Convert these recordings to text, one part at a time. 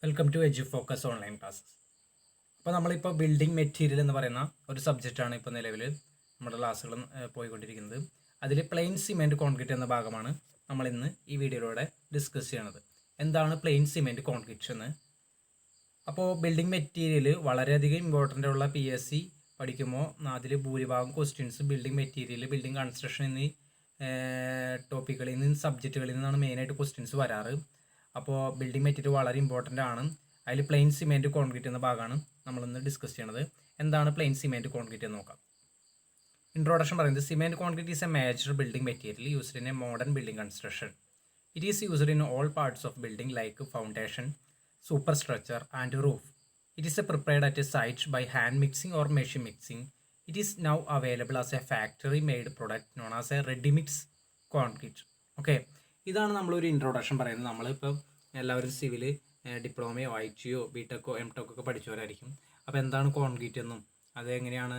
Welcome to Edufocus online classes. അപ്പോൾ നമ്മളിപ്പോൾ building material എന്ന് പറയുന്ന ഒരു സബ്ജക്റ്റാണ് ഇപ്പോൾ നിലവിൽ നമ്മുടെ ക്ലാസ്സുകൾ പോയിക്കൊണ്ടിരിക്കുന്നത്. അതിൽ പ്ലെയിൻ സിമെൻറ്റ് കോൺക്രീറ്റ് എന്ന ഭാഗമാണ് നമ്മൾ ഇന്ന് ഈ വീഡിയോയിലൂടെ ഡിസ്കസ് ചെയ്യണത്. എന്താണ് പ്ലെയിൻ സിമെൻറ്റ് കോൺക്രീറ്റ് എന്ന്? അപ്പോൾ ബിൽഡിംഗ് മെറ്റീരിയൽ വളരെയധികം ഇമ്പോർട്ടൻ്റ് ഉള്ള PSC പഠിക്കുമ്പോൾ അതിൽ ഭൂരിഭാഗം questions building material, building construction എന്നീ ടോപ്പിക്കുകളിൽ നിന്ന്, സബ്ജക്റ്റുകളിൽ നിന്നാണ് മെയിനായിട്ട് ക്വസ്റ്റ്യൻസ് വരാറ്. അപ്പോൾ ബിൽഡിംഗ് മെറ്റീരിയൽ വളരെ ഇമ്പോർട്ടൻ്റ് ആണ്. അതിൽ പ്ലെയിൻ സിമെൻറ്റ് കോൺക്രീറ്റ് എന്ന ഭാഗമാണ് നമ്മളിന്ന് ഡിസ്കസ് ചെയ്യണത്. എന്താണ് പ്ലെയിൻ സിമെൻറ്റ് കോൺക്രീറ്റ് എന്ന് നോക്കാം. ഇൻട്രൊഡക്ഷൻ പറയുന്നത് cement concrete is A major building material used in A modern building construction. It is used in all parts of building like foundation, super structure and roof. It is prepared at a site by hand mixing or machine mixing. It is now available as a factory made product known as a ready mix concrete. Okay, ഇതാണ് നമ്മളൊരു introduction പറയുന്നത്. നമ്മളിപ്പോൾ എല്ലാവരും civil ഡിപ്ലോമയോ ITയോ BTechോ MTech ഒക്കെ പഠിച്ചവരായിരിക്കും. അപ്പോൾ എന്താണ് concrete എന്നും അത് എങ്ങനെയാണ്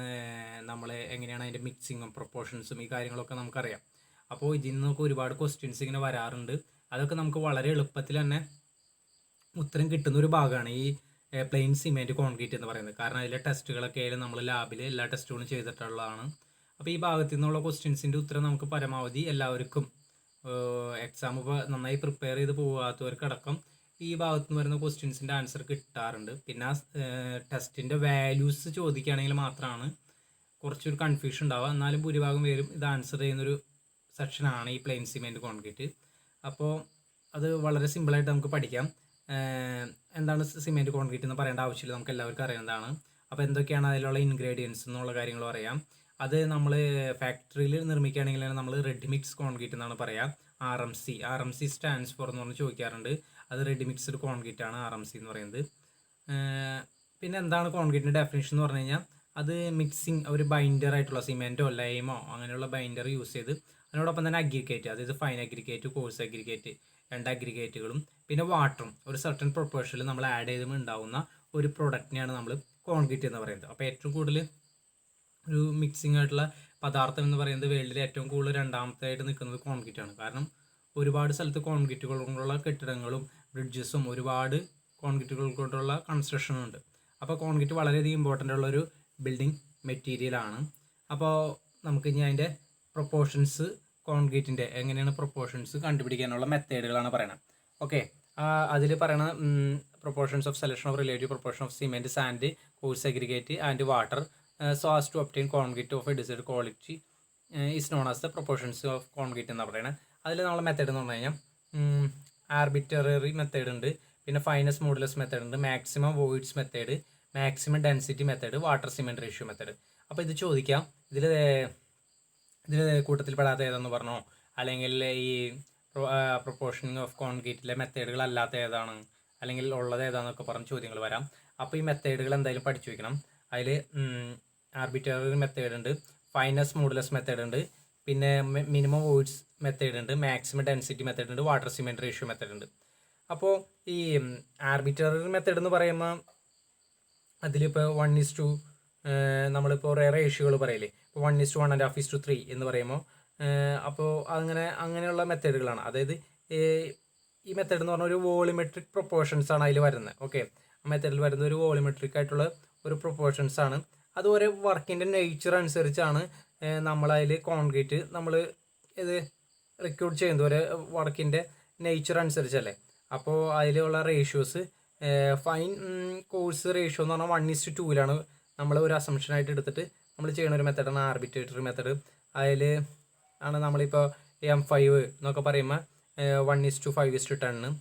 എങ്ങനെയാണ് അതിൻ്റെ മിക്സിങ്ങും പ്രൊപ്പോർഷൻസും ഈ കാര്യങ്ങളൊക്കെ നമുക്കറിയാം. അപ്പോൾ ഇതിൽ നിന്നൊക്കെ ഒരുപാട് ക്വസ്റ്റ്യൻസ് ഇങ്ങനെ വരാറുണ്ട്. അതൊക്കെ നമുക്ക് വളരെ എളുപ്പത്തിൽ തന്നെ ഉത്തരം കിട്ടുന്ന ഒരു ഭാഗമാണ് ഈ പ്ലെയിൻ സിമെൻറ്റ് കോൺക്രീറ്റ് എന്ന് പറയുന്നത്. കാരണം അതിലെ ടെസ്റ്റുകളൊക്കെ ആയാലും നമ്മൾ ലാബിൽ എല്ലാ ടെസ്റ്റുകളും ചെയ്തിട്ടുള്ളതാണ്. അപ്പോൾ ഈ ഭാഗത്തു നിന്നുള്ള ക്വസ്റ്റ്യൻസിൻ്റെ ഉത്തരം നമുക്ക് പരമാവധി എല്ലാവർക്കും എക്സാം ഇപ്പോൾ നന്നായി പ്രിപ്പയർ ചെയ്ത് പോകാത്തവർക്കടക്കം ഈ ഭാഗത്തു നിന്ന് വരുന്ന ക്വസ്റ്റ്യൻസിൻ്റെ ആൻസർ കിട്ടാറുണ്ട്. പിന്നെ ടെസ്റ്റിൻ്റെ വാല്യൂസ് ചോദിക്കുകയാണെങ്കിൽ മാത്രമാണ് കുറച്ചൊരു കൺഫ്യൂഷൻ ഉണ്ടാവുക. എന്നാലും ഭൂരിഭാഗം പേരും ഇത് ആൻസർ ചെയ്യുന്നൊരു സെക്ഷനാണ് ഈ പ്ലെയിൻ സിമെൻറ്റ് കോൺക്രീറ്റ്. അപ്പോൾ അത് വളരെ സിമ്പിളായിട്ട് നമുക്ക് പഠിക്കാം. എന്താണ് സിമെൻറ്റ് കോൺക്രീറ്റ് എന്ന് പറയേണ്ട ആവശ്യമില്ല, നമുക്ക് എല്ലാവർക്കും അറിയുന്നതാണ്. അപ്പോൾ എന്തൊക്കെയാണ് അതിലുള്ള ഇൻഗ്രീഡിയൻസ് എന്നുള്ള കാര്യങ്ങളും അറിയാം. അത് നമ്മൾ ഫാക്ടറിയിൽ നിർമ്മിക്കുകയാണെങ്കിൽ നമ്മൾ റെഡി മിക്സ് കോൺക്രീറ്റ് എന്നാണ് പറയുക. RMC സ്റ്റാൻഡ്സ് ഫോർ എന്ന് പറഞ്ഞ് ചോദിക്കാറുണ്ട്. അത് റെഡി മിക്സ്ഡ് കോൺക്രീറ്റ് ആണ് RMC എന്ന് പറയുന്നത്. പിന്നെ എന്താണ് കോൺക്രീറ്റിൻ്റെ ഡെഫിനേഷൻ എന്ന് പറഞ്ഞു കഴിഞ്ഞാൽ അത് മിക്സിങ് ഒരു ബൈൻഡർ ആയിട്ടുള്ള സിമെൻറ്റോ ലൈമോ അങ്ങനെയുള്ള ബൈൻഡർ യൂസ് ചെയ്ത് അതിനോടൊപ്പം തന്നെ അഗ്രിഗേറ്റ്, അതായത് ഫൈൻ അഗ്രിഗേറ്റ്, കോഴ്സ് അഗ്രിഗേറ്റ്, 2 അഗ്രിഗേറ്റുകളും പിന്നെ വാട്ടറും ഒരു സർട്ടൺ പ്രൊപ്പോർഷനിൽ നമ്മൾ ആഡ് ചെയ്തുമ്പോൾ ഉണ്ടാകുന്ന ഒരു പ്രൊഡക്റ്റിനെയാണ് നമ്മൾ കോൺക്രീറ്റ് എന്ന് പറയുന്നത്. അപ്പോൾ ഏറ്റവും കൂടുതൽ ഒരു മിക്സിംഗ് ആയിട്ടുള്ള പദാർത്ഥം എന്ന് പറയുന്നത് വേൾഡിൽ ഏറ്റവും കൂടുതൽ രണ്ടാമത്തേതായിട്ട് നിൽക്കുന്നത് കോൺക്രീറ്റ് ആണ്. കാരണം ഒരുപാട് സ്ഥലത്ത് കോൺക്രീറ്റുകൾ കൊണ്ടുള്ള കെട്ടിടങ്ങളും ബ്രിഡ്ജസും ഒരുപാട് കോൺക്രീറ്റുകൾ കൊണ്ടുള്ള കൺസ്ട്രക്ഷനും ഉണ്ട്. അപ്പോൾ കോൺക്രീറ്റ് വളരെയധികം ഇമ്പോർട്ടൻ്റ് ഉള്ളൊരു ബിൽഡിംഗ് മെറ്റീരിയലാണ്. അപ്പോൾ നമുക്ക് ഇനി അതിൻ്റെ പ്രൊപ്പോർഷൻസ്, കോൺക്രീറ്റിൻ്റെ എങ്ങനെയാണ് പ്രൊപ്പോർഷൻസ് കണ്ടുപിടിക്കാനുള്ള മെത്തേഡുകളാണ് പറയുന്നത്. ഓക്കെ, അതിൽ പറയണ proportions of selection of relative proportion of cement, sand, coarse aggregate and water so as to obtain concrete of a desired quality is known as the proportions of concrete എന്ന് പറയുന്നത്. അതിൽ നമ്മളെ method എന്ന് പറഞ്ഞു കഴിഞ്ഞാൽ arbitrary method ഉണ്ട്, പിന്നെ ഫൈനസ് modulus method ഉണ്ട്, maximum voids method, maximum density method, water cement ratio method. അപ്പോൾ ഇത് ചോദിക്കാം, ഇതിൽ കൂട്ടത്തിൽ പെടാത്ത ഏതെന്ന് പറഞ്ഞോ, അല്ലെങ്കിൽ ഈ പ്രൊപ്പോർഷനിങ് ഓഫ് കോൺക്രീറ്റിലെ മെത്തേഡുകൾ അല്ലാത്ത ഏതാണ്, അല്ലെങ്കിൽ ഉള്ളത് ഏതാണെന്നൊക്കെ പറഞ്ഞ് ചോദ്യങ്ങൾ വരാം. അപ്പോൾ ഈ മെത്തേഡുകൾ എന്തായാലും പഠിച്ചു വയ്ക്കണം. അതിൽ ആർബിറ്ററി മെത്തേഡ് ഉണ്ട്, ഫൈനസ് മോഡുലസ് മെത്തേഡ് ഉണ്ട്, പിന്നെ മിനിമം വോയിഡ്സ് മെത്തേഡ് ഉണ്ട്, മാക്സിമം ഡെൻസിറ്റി മെത്തേഡ് ഉണ്ട്, വാട്ടർ സിമെൻറ്റ് റേഷ്യോ മെത്തേഡ് ഉണ്ട്. അപ്പോൾ ഈ ആർബിറ്ററി മെത്തേഡ് എന്ന് പറയുമ്പോൾ അതിലിപ്പോൾ 1:2 നമ്മളിപ്പോൾ റേഷ്യോകൾ പറയില്ലേ, ഇപ്പോൾ 1:1, 1.5:3 എന്ന് പറയുമ്പോൾ അപ്പോൾ അങ്ങനെയുള്ള മെത്തേഡുകളാണ്. അതായത് ഈ മെത്തേഡ് എന്ന് പറഞ്ഞാൽ ഒരു വോളിമെട്രിക് പ്രൊപ്പോർഷൻസ് ആണ് അതിൽ വരുന്നത്. ഓക്കെ, ആ മെത്തേഡിൽ വരുന്ന ഒരു വോളിമെട്രിക് ആയിട്ടുള്ള ഒരു പ്രൊപ്പോർഷൻസ് ആണ്. അത് ഓരോ വർക്കിൻ്റെ നേച്ചർ അനുസരിച്ചാണ് നമ്മളതിൽ കോൺക്രീറ്റ് നമ്മൾ ഇത് റിക്രൂട്ട് ചെയ്യുന്നത്, ഒരു വർക്കിൻ്റെ നേച്ചർ അനുസരിച്ചല്ലേ. അപ്പോൾ അതിലുള്ള റേഷ്യോസ് ഫൈൻ കോഴ്സ് റേഷ്യോ എന്ന് പറഞ്ഞാൽ 1:2 നമ്മൾ ഒരു അസംഷനായിട്ട് എടുത്തിട്ട് നമ്മൾ ചെയ്യുന്ന ഒരു മെത്തേഡാണ് ആർബിട്രേറ്ററി മെത്തേഡ്. അതിൽ ആണ് നമ്മളിപ്പോൾ M5 എന്നൊക്കെ പറയുമ്പോൾ 1:5:10,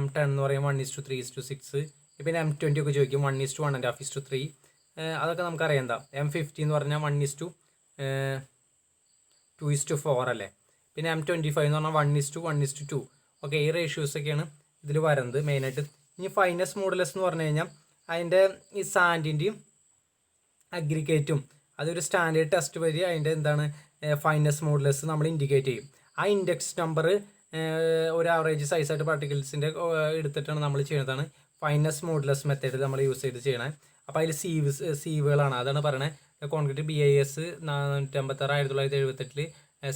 M10 എന്ന് പറയുമ്പോൾ 1:3:6, പിന്നെ M20 ഒക്കെ ചോദിക്കും 1:1, 1.5:3. അതൊക്കെ നമുക്കറിയാം. എന്താ M50 എന്ന് പറഞ്ഞാൽ 1:2:4 അല്ലേ. പിന്നെ M25 എന്ന് പറഞ്ഞാൽ 1:1:2. ഓക്കെ, ഈ റേഷ്യോസൊക്കെയാണ് ഇതിൽ വരുന്നത് മെയിനായിട്ട്. ഇനി ഫൈനസ് മോഡുലസ് എന്ന് പറഞ്ഞു കഴിഞ്ഞാൽ അതിൻ്റെ ഈ സാൻഡിൻ്റെയും അഗ്രിഗേറ്റും അതൊരു സ്റ്റാൻഡേർഡ് ടെസ്റ്റ് വഴി അതിൻ്റെ എന്താണ് ഫൈനസ് മോഡുലസ് നമ്മൾ ഇൻഡിക്കേറ്റ് ചെയ്യും. ആ ഇൻഡെക്സ് നമ്പർ ഒരു ആവറേജ് സൈസായിട്ട് പാർട്ടിക്കിൾസിൻ്റെ എടുത്തിട്ടാണ് നമ്മൾ ചെയ്യുന്നതാണ് ഫൈനസ് മോഡുലസ് മെത്തേഡ് നമ്മൾ യൂസ് ചെയ്ത് ചെയ്യണേ. അപ്പോൾ അതിൽ സീവുകളാണ്, അതാണ് പറയണത്. കോൺക്രീറ്റ് BIS 456 1978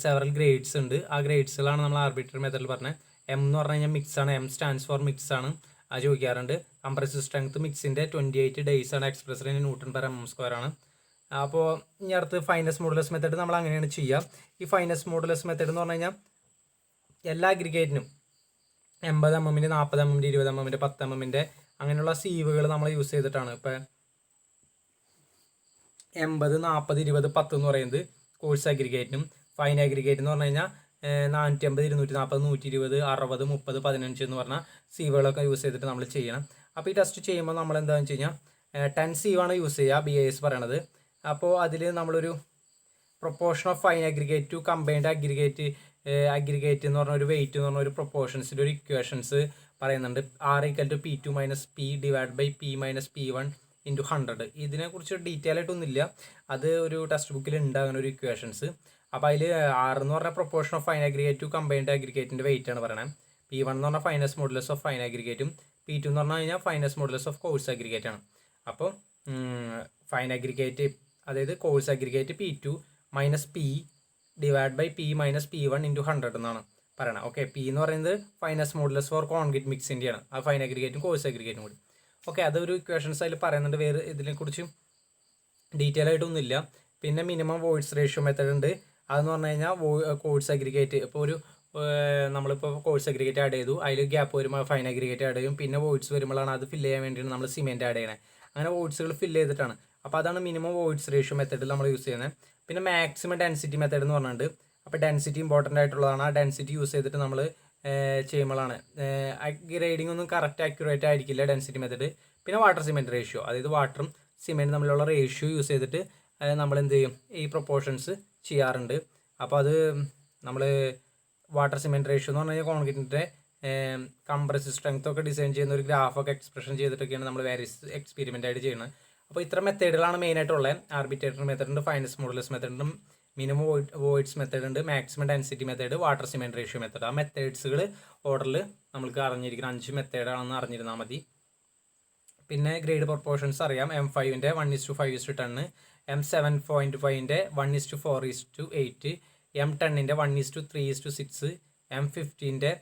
സെവറൽ ഗ്രേഡ്സ് ഉണ്ട്. ആ ഗ്രേഡ്സുകളാണ് നമ്മൾ ആർബിട്രറി മെത്തേഡിൽ പറഞ്ഞത്. M എന്ന് പറഞ്ഞു കഴിഞ്ഞാൽ മിക്സ് ആണ്, M സ്റ്റാൻഡ്സ് ഫോർ മിക്സ് ആണ്. അത് ചോദിക്കാറുണ്ട്. കംപ്രസീവ് സ്ട്രെങ്ത് മിക്സിൻ്റെ 28 days ആണ്, എക്സ്പ്രസ്ഡ് ഇൻ Newton/mm² ആണ്. അപ്പോൾ ഇനി അടുത്ത് ഫൈനസ് മോഡുലസ് മെത്തേഡ് നമ്മൾ അങ്ങനെയാണ് ചെയ്യുക. ഈ ഫൈനസ് മോഡുലസ് മെത്തേഡ് എന്ന് പറഞ്ഞു കഴിഞ്ഞാൽ എല്ലാ അഗ്രിഗേറ്റിനും 80 mm, 40 mm, 20 mm, 10 mm അങ്ങനെയുള്ള സീവുകൾ നമ്മൾ യൂസ് ചെയ്തിട്ടാണ്. ഇപ്പോൾ 80, 40, 20, 10 എന്ന് പറയുന്നത് കോഴ്സ് അഗ്രിഗേറ്റിനും, ഫൈൻ അഗ്രിഗേറ്റ് എന്ന് പറഞ്ഞു കഴിഞ്ഞാൽ 450, 240, 120, 60, 30, 15 എന്ന് പറഞ്ഞാൽ സീവുകളൊക്കെ യൂസ് ചെയ്തിട്ട് നമ്മൾ ചെയ്യണം. അപ്പോൾ ഈ ടെസ്റ്റ് ചെയ്യുമ്പോൾ നമ്മൾ എന്താണെന്ന് വെച്ച് കഴിഞ്ഞാൽ 10 സീവാണ് യൂസ് ചെയ്യുക, BIS പറയണത്. അപ്പോൾ അതിൽ നമ്മളൊരു proportion of fine aggregate to combined aggregate എന്ന് പറഞ്ഞ ഒരു വെയിറ്റ് എന്ന് പറഞ്ഞ ഒരു പ്രൊപ്പോർഷൻസിൻ്റെ ഒരു ഇക്വേഷൻസ് പറയുന്നുണ്ട്. R = P2 - P / P - P1 × 100. ഇതിനെക്കുറിച്ച് ഡീറ്റെയിൽ ആയിട്ടൊന്നുമില്ല, അത് ഒരു ടെക്സ്റ്റ് ബുക്കിൽ ഉണ്ട് അങ്ങനെ ഒരു ഇക്വേഷൻസ്. അപ്പോൾ അതിൽ R എന്ന് പറഞ്ഞ proportion of fine aggregate to combined അഗ്രിഗേറ്റിൻ്റെ വെയിറ്റ് ആണ് പറയുന്നത്. P1 എന്ന് പറഞ്ഞാൽ ഫൈനസ് മോഡുലസ് ഓഫ് ഫൈൻ അഗ്രിഗേറ്റും, P2 എന്ന് പറഞ്ഞു കഴിഞ്ഞാൽ fineness modulus of coarse aggregate ആണ്. അപ്പോൾ ഫൈൻ അഗ്രിഗേറ്റ്, അതായത് coarse aggregate P2 - P / P - P1 × 100 എന്നാണ് പറയണം. ഓക്കെ, P എന്ന് പറയുന്നത് ഫൈനസ് മോഡുലസ് ഫോർ കോൺക്രീറ്റ് മിക്സിൻ്റെയാണ്, ആ ഫൈൻ അഗ്രിഗേറ്റും കോഴ്സ് അഗ്രിഗേറ്റും കൂടി. ഓക്കെ, അതൊരു ഇക്വേഷൻസ് അതിൽ പറയുന്നുണ്ട്, വേറെ ഇതിനെക്കുറിച്ച് ഡീറ്റെയിൽ ആയിട്ടൊന്നുമില്ല. പിന്നെ മിനിമം വോയിഡ്സ് റേഷ്യോ മെത്തേഡ് ഉണ്ട്. അതെന്ന് പറഞ്ഞു കഴിഞ്ഞാൽ കോഴ്സ് അഗ്രിഗേറ്റ്, ഇപ്പോൾ ഒരു നമ്മളിപ്പോൾ കോഴ്സ് അഗ്രിഗേറ്റ് ആഡ് ചെയ്തു, അതിൽ ഗ്യാപ്പ് വരുമ്പോൾ ഫൈൻ അഗ്രിഗേറ്റ് ആഡ് ചെയ്യും, പിന്നെ വോയിഡ്സ് വരുമ്പോഴാണ് അത് ഫില്ല് ചെയ്യാൻ വേണ്ടിയാണ് നമ്മൾ സിമെൻറ്റ് ആഡ് ചെയ്യണത്. അങ്ങനെ വോയിഡ്സുകൾ ഫില്ല് ചെയ്തിട്ടാണ്. അപ്പോൾ അതാണ് മിനിമം വോയിഡ്സ് റേഷ്യോ മെത്തേഡിൽ നമ്മൾ യൂസ് ചെയ്യുന്നത്. പിന്നെ മാക്സിമം ഡെൻസിറ്റി മെത്തേഡ് എന്ന് പറഞ്ഞിട്ടുണ്ട്. അപ്പോൾ ഡെൻസിറ്റി ഇമ്പോർട്ടൻ്റ് ആയിട്ടുള്ളതാണ്. ആ ഡെൻസിറ്റി യൂസ് ചെയ്തിട്ട് നമ്മൾ ചെയ്യുമ്പോഴാണ് ഗ്രേഡിംഗ് ഒന്നും കറക്റ്റ് ആക്യുറേറ്റ് ആയിരിക്കില്ല ഡെൻസിറ്റി മെത്തേഡ്. പിന്നെ വാട്ടർ സിമെൻറ്റ് റേഷ്യോ, അതായത് വാട്ടറും സിമെൻറ്റും തമ്മിലുള്ള റേഷ്യോ യൂസ് ചെയ്തിട്ട് നമ്മൾ എന്ത് ചെയ്യും, ഈ പ്രൊപ്പോർഷൻസ് ചെയ്യാറുണ്ട്. അപ്പോൾ അത് നമ്മൾ വാട്ടർ സിമെൻറ്റ് റേഷ്യോ എന്ന് പറഞ്ഞു കഴിഞ്ഞാൽ കോൺക്രീറ്റിൻ്റെ കംപ്രസീവ് സ്ട്രെങ്ത് ഒക്കെ ഡിസൈൻ ചെയ്യുന്ന ഒരു ഗ്രാഫൊക്കെ എക്സ്പ്രഷൻ ചെയ്തിട്ടൊക്കെയാണ് നമ്മൾ വേരിയസ് എക്സ്പെരിമെൻ്റ് ആയിട്ട് ചെയ്യുന്നത്. അപ്പോൾ ഇത്ര മെത്തേഡുകളാണ് മെയിനായിട്ടുള്ളത്. ആർബിട്രേറ്റർ മെത്തേഡ് ഉണ്ട്, ഫൈനസ് മോഡുലസ് മെത്തേഡ് ഉണ്ട്, മിനിമം വോയിഡ്സ് മെത്തേഡ് ഉണ്ട്, maximum density method, water cement ratio method. ആ മെത്തേഡ്സുകൾ ഓർഡറിൽ നമുക്ക് അറിഞ്ഞിരിക്കണം. 5 മെത്തേഡാണെന്ന് അറിഞ്ഞിരുന്നാൽ മതി. പിന്നെ ഗ്രേഡ് പ്രൊപ്പോർഷൻസ് അറിയാം. M5ൻ്റെ 1:5:10, M7.5ൻ്റെ 1:4:8, M10ൻ്റെ 1:3:6, M15ൻ്റെ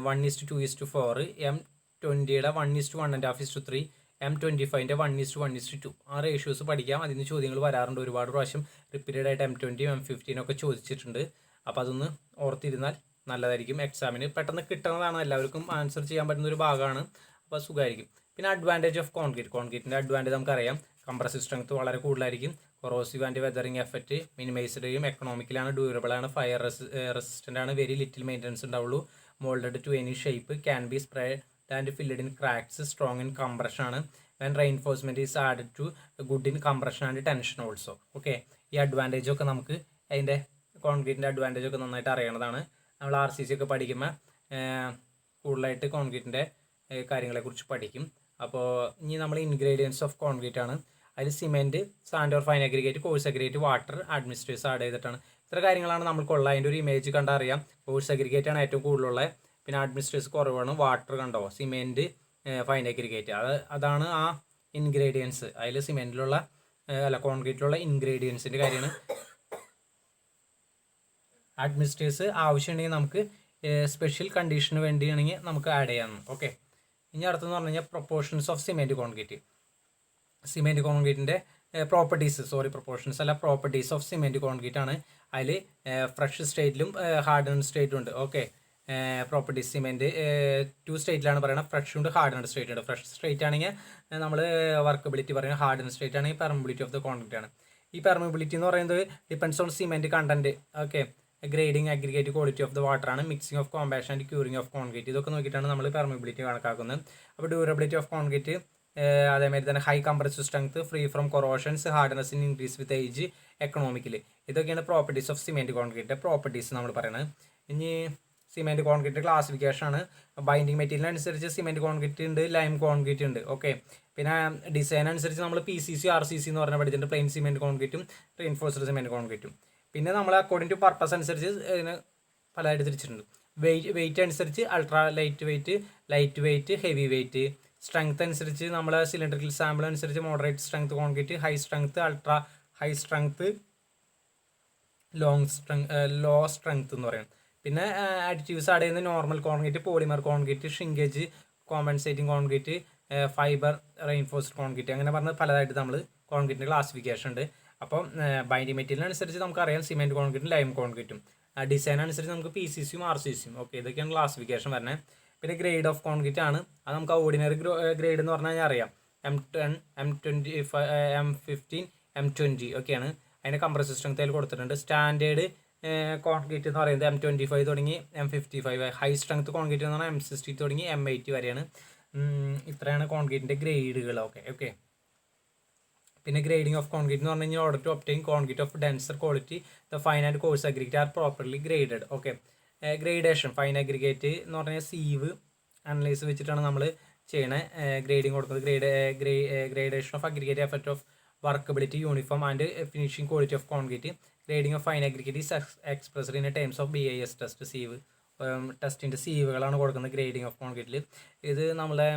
1:2:4, M20യുടെ 1:1.5:3, M25ൻ്റെ 1:1:2. ആ റേഷ്യോസ് പഠിക്കാം. അതിന് ചോദ്യങ്ങൾ വരാറുണ്ട് ഒരുപാട് പ്രാവശ്യം. റിപ്പീറ്റഡ് ആയിട്ട് M20, M15 ഒക്കെ ചോദിച്ചിട്ടുണ്ട്. അപ്പോൾ അതൊന്ന് ഓർത്തിരുന്നാൽ നല്ലതായിരിക്കും. എക്സാമിന് പെട്ടെന്ന് കിട്ടുന്നതാണ്, എല്ലാവർക്കും ആൻസർ ചെയ്യാൻ പറ്റുന്ന ഒരു ഭാഗമാണ്. അപ്പോൾ സുഖമായിരിക്കും. പിന്നെ അഡ്വാൻറ്റേജ് ഓഫ് കോൺക്രീറ്റിൻ്റെ അഡ്വാൻറ്റേജ് നമുക്കറിയാം. കംപ്രസീവ് സ്ട്രെങ്ത് വളരെ കൂടുതലായിരിക്കും, corrosive and weathering effect minimised ചെയ്യും, എക്കണോമിക്കലാണ്, ഡ്യൂറബിളാണ്, ഫയർ റെസിസ്റ്റൻ്റ് ആണ്, വെരി ലിറ്റിൽ മെയിൻ്റനൻസ് ഉണ്ടാവുള്ളൂ, moulded to any shape, can be spread and filled in cracks, strong in compression ആണ്, when reinforcement is added to good in compression and tension also. Okay, ഈ advantage ഒക്കെ നമുക്ക് അതിൻ്റെ കോൺക്രീറ്റിൻ്റെ advantage ഒക്കെ നന്നായിട്ട് അറിയണതാണ്. നമ്മൾ RCC ഒക്കെ പഠിക്കുമ്പോൾ കൂടുതലായിട്ട് കോൺക്രീറ്റിൻ്റെ കാര്യങ്ങളെക്കുറിച്ച് പഠിക്കും. അപ്പോൾ ഇനി നമ്മൾ ഇൻഗ്രീഡിയൻസ് ഓഫ് കോൺക്രീറ്റ് ആണ്. അതിൽ cement, sand or fine aggregate, coarse aggregate, water, administrators add ചെയ്തിട്ടാണ്. ഇത്ര കാര്യങ്ങളാണ് നമ്മൾക്കുള്ള. അതിൻ്റെ ഒരു ഇമേജ് കണ്ടറിയാം. കോഴ്സ് അഗ്രിഗേറ്റ് ആണ് ഏറ്റവും കൂടുതലുള്ളത്, പിന്നെ അഡ്മിനിസ്ട്രേറ്റേഴ്സ് കുറവാണ്, വാട്ടർ കണ്ടോ, സിമെൻറ്റ്, ഫൈൻ അഗ്രിഗേറ്റ്, അതാണ് ആ ഇൻഗ്രീഡിയൻസ്. അതിൽ സിമെൻറ്റിലുള്ള കോൺക്രീറ്റിലുള്ള ഇൻഗ്രീഡിയൻസിൻ്റെ കാര്യമാണ്. അഡ്മിനിസ്ട്രേറ്റേഴ്സ് ആവശ്യമുണ്ടെങ്കിൽ നമുക്ക് സ്പെഷ്യൽ കണ്ടീഷന് വേണ്ടിയാണെങ്കിൽ നമുക്ക് ആഡ് ചെയ്യാം. ഓക്കെ, ഇനി അടുത്തെന്ന് പറഞ്ഞു കഴിഞ്ഞാൽ proportions of cement concrete. Cement കോൺക്രീറ്റിൻ്റെ പ്രൊപ്പോർഷൻസ് അല്ല, പ്രോപ്പർട്ടീസ് ഓഫ് സിമെൻറ്റ് കോൺക്രീറ്റ് ആണ്. അതിൽ ഫ്രഷ് സ്റ്റേറ്റിലും ഹാർഡൻഡ് സ്റ്റേറ്റും ഉണ്ട്. ഓക്കെ, പ്രോപ്പർട്ടീസ് സിമെൻറ്റ് 2 സ്റ്റേറ്റിലാണ് പറയുന്നത്, ഫ്രഷ് ഉണ്ട്, ഹാർഡൻഡ് സ്റ്റേറ്റ് ഉണ്ട്. ഫ്രഷ് സ്റ്റേറ്റ് ആണെങ്കിൽ നമ്മൾ വർക്കബിലിറ്റി പറയുന്നത്, ഹാർഡൻഡ് സ്റ്റേറ്റ് ആണെങ്കിൽ പെർമബിലിറ്റി ഓഫ് ദ കോൺക്രീറ്റ് ആണ്. ഈ പെർമബിലിറ്റി എന്ന് പറയുന്നത് depends on cement content. Okay, grading, aggregate, quality of the water ആണ്, mixing of compaction and curing of concrete. ഇതൊക്കെ നോക്കിയിട്ടാണ് നമ്മൾ പെർമബിലിറ്റി കണക്കാക്കുന്നത്. അപ്പോൾ ഡ്യൂറബിലിറ്റി ഓഫ് കോൺക്രീറ്റ്, അതേമാതിരി തന്നെ high compressive strength, free from corrosions, hardness in increase with age, economically. ഇതൊക്കെയാണ് properties of cement concrete properties നമ്മൾ പറയുന്നത്. ഇനി സിമെൻറ്റ് കോൺക്രീറ്റ് ക്ലാസിഫിക്കേഷൻ ആണ്. ബൈൻഡിങ് മെറ്റീരിയൽ അനുസരിച്ച് സിമെൻറ്റ് കോൺക്രീറ്റ് ഉണ്ട്, ലൈം കോൺക്രീറ്റ് ഉണ്ട്. ഓക്കെ, പിന്നെ ഡിസൈൻ അനുസരിച്ച് നമ്മൾ PCC, RCC എന്ന് പറഞ്ഞാൽ പഠിച്ചിട്ടുണ്ട്, പ്ലെയിൻ സിമെൻറ്റ് കോൺക്രീറ്റും റെയിൻഫോഴ്സ്ഡ് സിമെൻറ്റ് കോൺക്രീറ്റും. പിന്നെ നമ്മൾ അക്കോർഡിംഗ് ടു പർപ്പസ് അനുസരിച്ച് ഇതിന് പലതായിട്ട് തിരിച്ചിട്ടുണ്ട്. വെയിറ്റ് അനുസരിച്ച് ultra light weight, heavy weight. Strength അനുസരിച്ച് നമ്മൾ സിലിണ്ടറിക്കൽ സാമ്പിൾ അനുസരിച്ച് moderate strength concrete, high strength, ultra high strength, low strength എന്ന് പറയുന്നത്. പിന്നെ അഡിറ്റീവ്സ് ആഡ് ചെയ്യുന്ന normal concrete, polymer concrete, shrinkage compensating concrete, fibre reinforced concrete, അങ്ങനെ പറഞ്ഞ് പലതായിട്ട് നമ്മൾ കോൺക്രീറ്റിൻ്റെ ക്ലാസിഫിക്കേഷൻ ഉണ്ട്. അപ്പം ബൈൻഡിങ് മെറ്റീരിയൽ അനുസരിച്ച് നമുക്കറിയാം സിമെൻറ്റ് കോൺക്രീറ്റും ലൈം കോൺക്രീറ്റും. ഡിസൈൻ അനുസരിച്ച് നമുക്ക് PCCയും RCCയും, ഓക്കെ, ഇതൊക്കെയാണ് ക്ലാസിഫിക്കേഷൻ വരുന്നത്. പിന്നെ ഗ്രേഡ് ഓഫ് കോൺക്രീറ്റ് ആണ്, അത് നമുക്ക് ഓർഡിനറി ഗ്രേഡ് എന്ന് പറഞ്ഞു കഴിഞ്ഞാൽ അറിയാം. M10, M25, M15, M20 ഒക്കെയാണ് അതിൻ്റെ കംപ്രസീവ് സ്ട്രെങ്ത് അതിൽ കൊടുത്തിട്ടുണ്ട്. സ്റ്റാൻഡേർഡ് കോൺക്രീറ്റ് എന്ന് പറയുന്നത് M25 തുടങ്ങി M55, ഹൈ സ്ട്രെങ്ത് കോൺക്രീറ്റ് എന്ന് പറഞ്ഞാൽ M60 തുടങ്ങി M80 വരെയാണ്. ഇത്രയാണ് കോൺക്രീറ്റിൻ്റെ ഗ്രേഡുകൾ. ഓക്കെ. പിന്നെ ഗ്രേഡിംഗ് ഓഫ് കോൺക്രീറ്റ് എന്ന് പറഞ്ഞു കഴിഞ്ഞാൽ order to obtain concrete of denser quality the fine and coarse aggregate are properly graded. Okay, gradation fine aggregate എന്ന് പറഞ്ഞാൽ സീവ് അനലൈസ് വെച്ചിട്ടാണ് നമ്മൾ ചെയ്യണേ ഗ്രേഡിംഗ് കൊടുക്കുന്നത്. Gradation of aggregate effect of workability, uniform and finishing quality of concrete. Grading of fine aggregate is expressed in terms of BIS test. Sieve ടെസ്റ്റിൻ്റെ സീവുകളാണ് കൊടുക്കുന്നത് grading of കോൺക്രീറ്റിൽ. ഇത് നമ്മളെ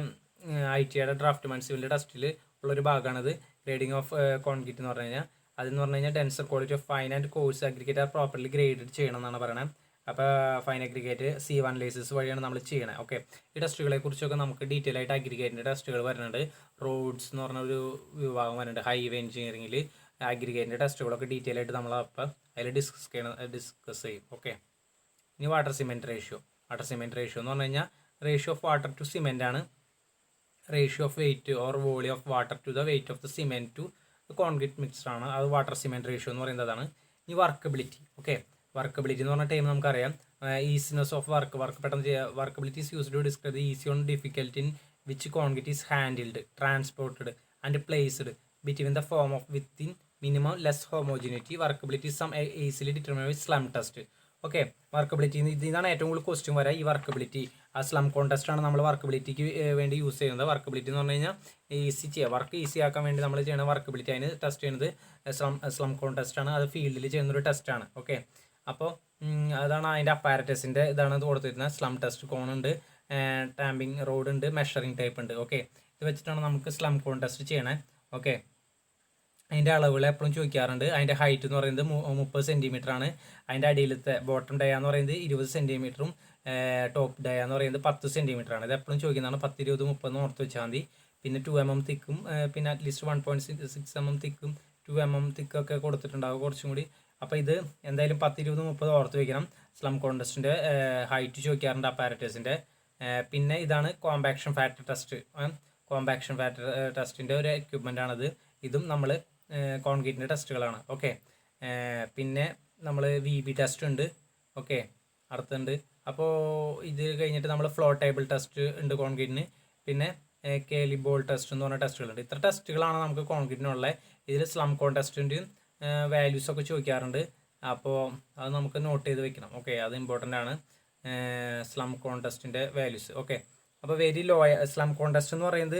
ITയുടെ ഡ്രാഫ്റ്റ്മാൻ സിവിലിൻ്റെ ടെസ്റ്റിൽ ഉള്ളൊരു ഭാഗമാണിത്. ഗ്രേഡിംഗ് ഓഫ് കോൺക്രീറ്റ് എന്ന് പറഞ്ഞു കഴിഞ്ഞാൽ അതെന്ന് പറഞ്ഞു കഴിഞ്ഞാൽ denser quality of fine and coarse aggregate are properly graded ചെയ്യണം എന്നാണ് പറയുന്നത്. അപ്പോൾ ഫൈൻ അഗ്രിഗേറ്റ് സീവ് അനലൈസിസ് വഴിയാണ് നമ്മൾ ചെയ്യണത്. ഓക്കെ, ഈ ടെസ്റ്റുകളെ കുറിച്ചൊക്കെ നമുക്ക് ഡീറ്റെയിൽ ആയിട്ട് അഗ്രിഗേറ്റിൻ്റെ ടെസ്റ്റുകൾ വരുന്നുണ്ട്. റോഡ്സ് എന്ന് പറഞ്ഞ ഒരു വിഭാഗം വരുന്നുണ്ട് ഹൈവേ എഞ്ചിനീയറിംഗിൽ. അഗ്രിഗേറ്റിൻ്റെ ടെസ്റ്റുകളൊക്കെ ഡീറ്റെയിൽ ആയിട്ട് നമ്മൾ അപ്പോൾ അതിൽ ഡിസ്കസ് ചെയ്യും. ഓക്കെ, ഇനി water cement ratio. Water cement ratio എന്ന് പറഞ്ഞു കഴിഞ്ഞാൽ ratio of water to cement ആണ്. Ratio of weight or volume of water to the weight of the cement to concrete mixed ആണ്. അത് വാട്ടർ സിമെൻറ്റ് റേഷ്യോ എന്ന് പറയുന്നതാണ്. ഇനി വർക്കബിലിറ്റി. ഓക്കെ, വർക്കബിലിറ്റി എന്ന് പറഞ്ഞ ടൈം നമുക്കറിയാം. ഈസിനെസ് ഓഫ് വർക്ക് പെട്ടെന്ന് ചെയ്യുക. Workability is used to describe the easy on difficulty in which concrete is handled, transported and placed between the form of within minimum less homogeneity. Workability some easily determine with slump test. Okay, workability ഇതിനാണ് ഏറ്റവും കൂടുതൽ question വരാം. ഈ workability ആ slum contest ആണ് നമ്മൾ വർക്കബിലിറ്റിക്ക് വേണ്ടി use ചെയ്യുന്നത്. വർക്കബിലിറ്റി എന്ന് പറഞ്ഞു കഴിഞ്ഞാൽ ഈസി ചെയ്യുക, വർക്ക് ഈസി ആക്കാൻ വേണ്ടി നമ്മൾ ചെയ്യുന്ന വർക്കബിലിറ്റി. അതിന് ടെസ്റ്റ് ചെയ്യുന്നത് സ്ലം കോൺടെസ്റ്റ് ആണ്. അത് ഫീൽഡിൽ ചെയ്യുന്നൊരു ടെസ്റ്റാണ്. ഓക്കെ, അപ്പോൾ അതാണ് അതിൻ്റെ അപ്പാരറ്റസിൻ്റെ ഇതാണ് കൊടുത്തിരുന്നത്. സ്ലം ടെസ്റ്റ് കോണുണ്ട്, ടാമ്പിങ് റോഡ് ഉണ്ട്, മെഷറിംഗ് ടൈപ്പ് ഉണ്ട്. ഓക്കെ, ഇത് വെച്ചിട്ടാണ് നമുക്ക് സ്ലം കോൺടെസ്റ്റ് ചെയ്യണേ. ഓക്കെ, അതിൻ്റെ അളവുകൾ എപ്പോഴും ചോദിക്കാറുണ്ട്. അതിൻ്റെ ഹൈറ്റ് എന്ന് പറയുന്നത് 30 സെൻറ്റിമീറ്റർ ആണ്. അതിൻ്റെ അടിയിലത്തെ ബോട്ടം ഡയ എന്ന് പറയുന്നത് 20 സെൻറ്റിമീറ്ററും ടോപ്പ് ഡയ എന്ന് പറയുന്നത് 10 സെൻറ്റിമീറ്റർ ആണ്. ഇത് എപ്പോഴും ചോദിക്കുന്നതാണ്. 10, 20, 30 ഓർത്ത് വെച്ചാൽ മതി. പിന്നെ 2 mm തിക്കും പിന്നെ അറ്റ്ലീസ്റ്റ് 1.6 mm തിക്കും 2 mm തിക്കൊക്കെ കൊടുത്തിട്ടുണ്ടാകും കുറച്ചും കൂടി. അപ്പോൾ ഇത് എന്തായാലും 10, 20, 30 ഓർത്ത് വയ്ക്കണം. സ്ലം കോൺടെസ്റ്റിൻ്റെ ഹൈറ്റ് ചോദിക്കാറുണ്ട് അപ്പാരറ്റസിൻ്റെ. പിന്നെ ഇതാണ് compaction factor test. Compaction factor ടെസ്റ്റിൻ്റെ ഒരു എക്യുപ്മെൻ്റ് ആണിത്. ഇതും നമ്മൾ കോൺക്രീറ്റിൻ്റെ ടെസ്റ്റുകളാണ്. ഓക്കെ, പിന്നെ നമ്മൾ VB ടെസ്റ്റ് ഉണ്ട്. ഓക്കെ, അടുത്തുണ്ട്. അപ്പോൾ ഇത് കഴിഞ്ഞിട്ട് നമ്മൾ ഫ്ലോ ടേബിൾ ടെസ്റ്റ് ഉണ്ട് കോൺക്രീറ്റിന്. പിന്നെ കേലി ബോൾ ടെസ്റ്റ് എന്ന് പറഞ്ഞ ടെസ്റ്റുകളുണ്ട്. ഇത്ര ടെസ്റ്റുകളാണ് നമുക്ക് കോൺക്രീറ്റിനുള്ളത്. ഇതിൽ സ്ലം കോൺടെസ്റ്റിൻ്റെയും വാല്യൂസൊക്കെ ചോദിക്കാറുണ്ട്. അപ്പോൾ അത് നമുക്ക് നോട്ട് ചെയ്ത് വെക്കണം. ഓക്കെ, അത് ഇമ്പോർട്ടൻ്റ് ആണ്, സ്ലം കോൺടെസ്റ്റിൻ്റെ വാല്യൂസ്. ഓക്കെ, അപ്പോൾ വെരി ലോ സ്ലം കോൺടെസ്റ്റ് എന്ന് പറയുന്നത്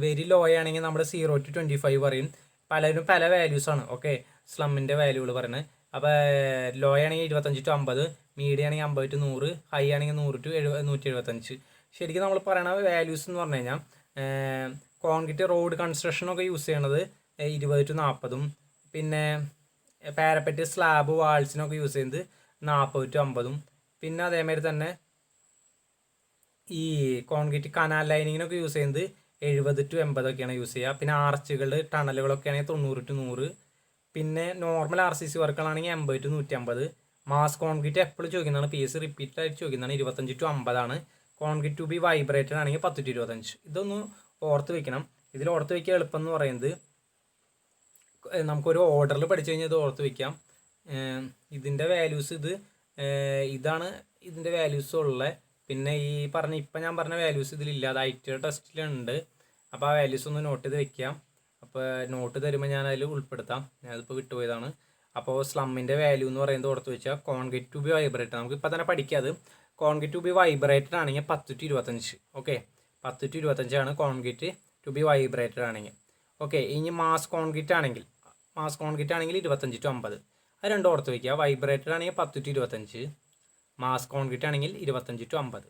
വെരി ലോ ആണെങ്കിൽ നമ്മൾ 0 to 25 പറയും. പലരും പല വാല്യൂസാണ്. ഓക്കെ, സ്ലമ്മിൻ്റെ വാല്യൂകൾ പറയുന്നത്. അപ്പോൾ ലോ ആണെങ്കിൽ 25 to 50, മീഡിയം ആണെങ്കിൽ 50 to 100, ഹൈ ആണെങ്കിൽ 100 to 175. ശരിക്കും നമ്മൾ പറയണ വാല്യൂസ് എന്ന് പറഞ്ഞു കഴിഞ്ഞാൽ കോൺക്രീറ്റ് റോഡ് കൺസ്ട്രക്ഷനൊക്കെ യൂസ് ചെയ്യണത് 20 to 40, പിന്നെ പാരപ്പറ്റ് സ്ലാബ് വാൾസിനൊക്കെ യൂസ് ചെയ്യുന്നത് 40 to 50. പിന്നെ അതേമാതിരി തന്നെ ഈ കോൺക്രീറ്റ് കനാൽ ലൈനിങ്ങിനൊക്കെ യൂസ് ചെയ്യുന്നത് 70 to 80 ഒക്കെയാണ് യൂസ് ചെയ്യുക. പിന്നെ ആർച്ചുകൾ ടണലുകളൊക്കെ ആണെങ്കിൽ 90 to 100. പിന്നെ normal RCC വർക്കുകളാണെങ്കിൽ 80 to 150. Mass concrete എപ്പോഴും ചോദിക്കുന്നതാണ്, PSC റിപ്പീറ്റഡ് ആയിട്ട് ചോദിക്കുന്നതാണ്, 25 to 50 ആണ്. കോൺക്രീറ്റ് ടു ബി വൈബ്രേറ്റഡ് ആണെങ്കിൽ 10 to 25. ഇതൊന്ന് ഓർത്ത് വെക്കണം. ഇതിൽ ഓർത്ത് വയ്ക്കുക എളുപ്പം എന്ന് പറയുന്നത് നമുക്കൊരു ഓർഡറിൽ പഠിച്ചു കഴിഞ്ഞാൽ ഇത് ഓർത്ത് വയ്ക്കാം. ഇതിൻ്റെ വാല്യൂസ് ഇതാണ് ഇതിൻ്റെ വാല്യൂസ് ഉള്ളത്. പിന്നെ ഈ ഇപ്പം ഞാൻ പറഞ്ഞ വാല്യൂസ് ഇതിലില്ല, അത് ITയുടെ ടെസ്റ്റിലുണ്ട്. അപ്പോൾ ആ വാല്യൂസ് ഒന്ന് നോട്ട് ചെയ്ത് വെക്കാം. അപ്പോൾ നോട്ട് തരുമ്പോൾ ഞാൻ അതിൽ ഉൾപ്പെടുത്താം. ഞാനതിപ്പോൾ വിട്ടുപോയതാണ്. അപ്പോൾ സ്ലമ്മിൻ്റെ വാല്യൂ എന്ന് പറയുന്നത് ഓർത്ത് വെച്ചാൽ കോൺക്രീറ്റ് ടു ബി വൈബ്രേറ്റഡ്, നമുക്ക് ഇപ്പോൾ തന്നെ പഠിക്കാം. അത് കോൺക്രീറ്റ് ടു ബി വൈബ്രേറ്റഡ് ആണെങ്കിൽ 10 to 25. ഓക്കെ, 10 to 25 ആണ് കോൺക്രീറ്റ് ടു ബി വൈബ്രേറ്റഡ് ആണെങ്കിൽ. ഓക്കെ, ഇനി മാസ് കോൺക്രീറ്റ് ആണെങ്കിൽ 25 to 50. അത് രണ്ടും ഓർത്ത് വയ്ക്കുക. വൈബ്രേറ്റഡ് ആണെങ്കിൽ 10 to 25, മാസ് കോൺക്രീറ്റ് ആണെങ്കിൽ 25 to 50.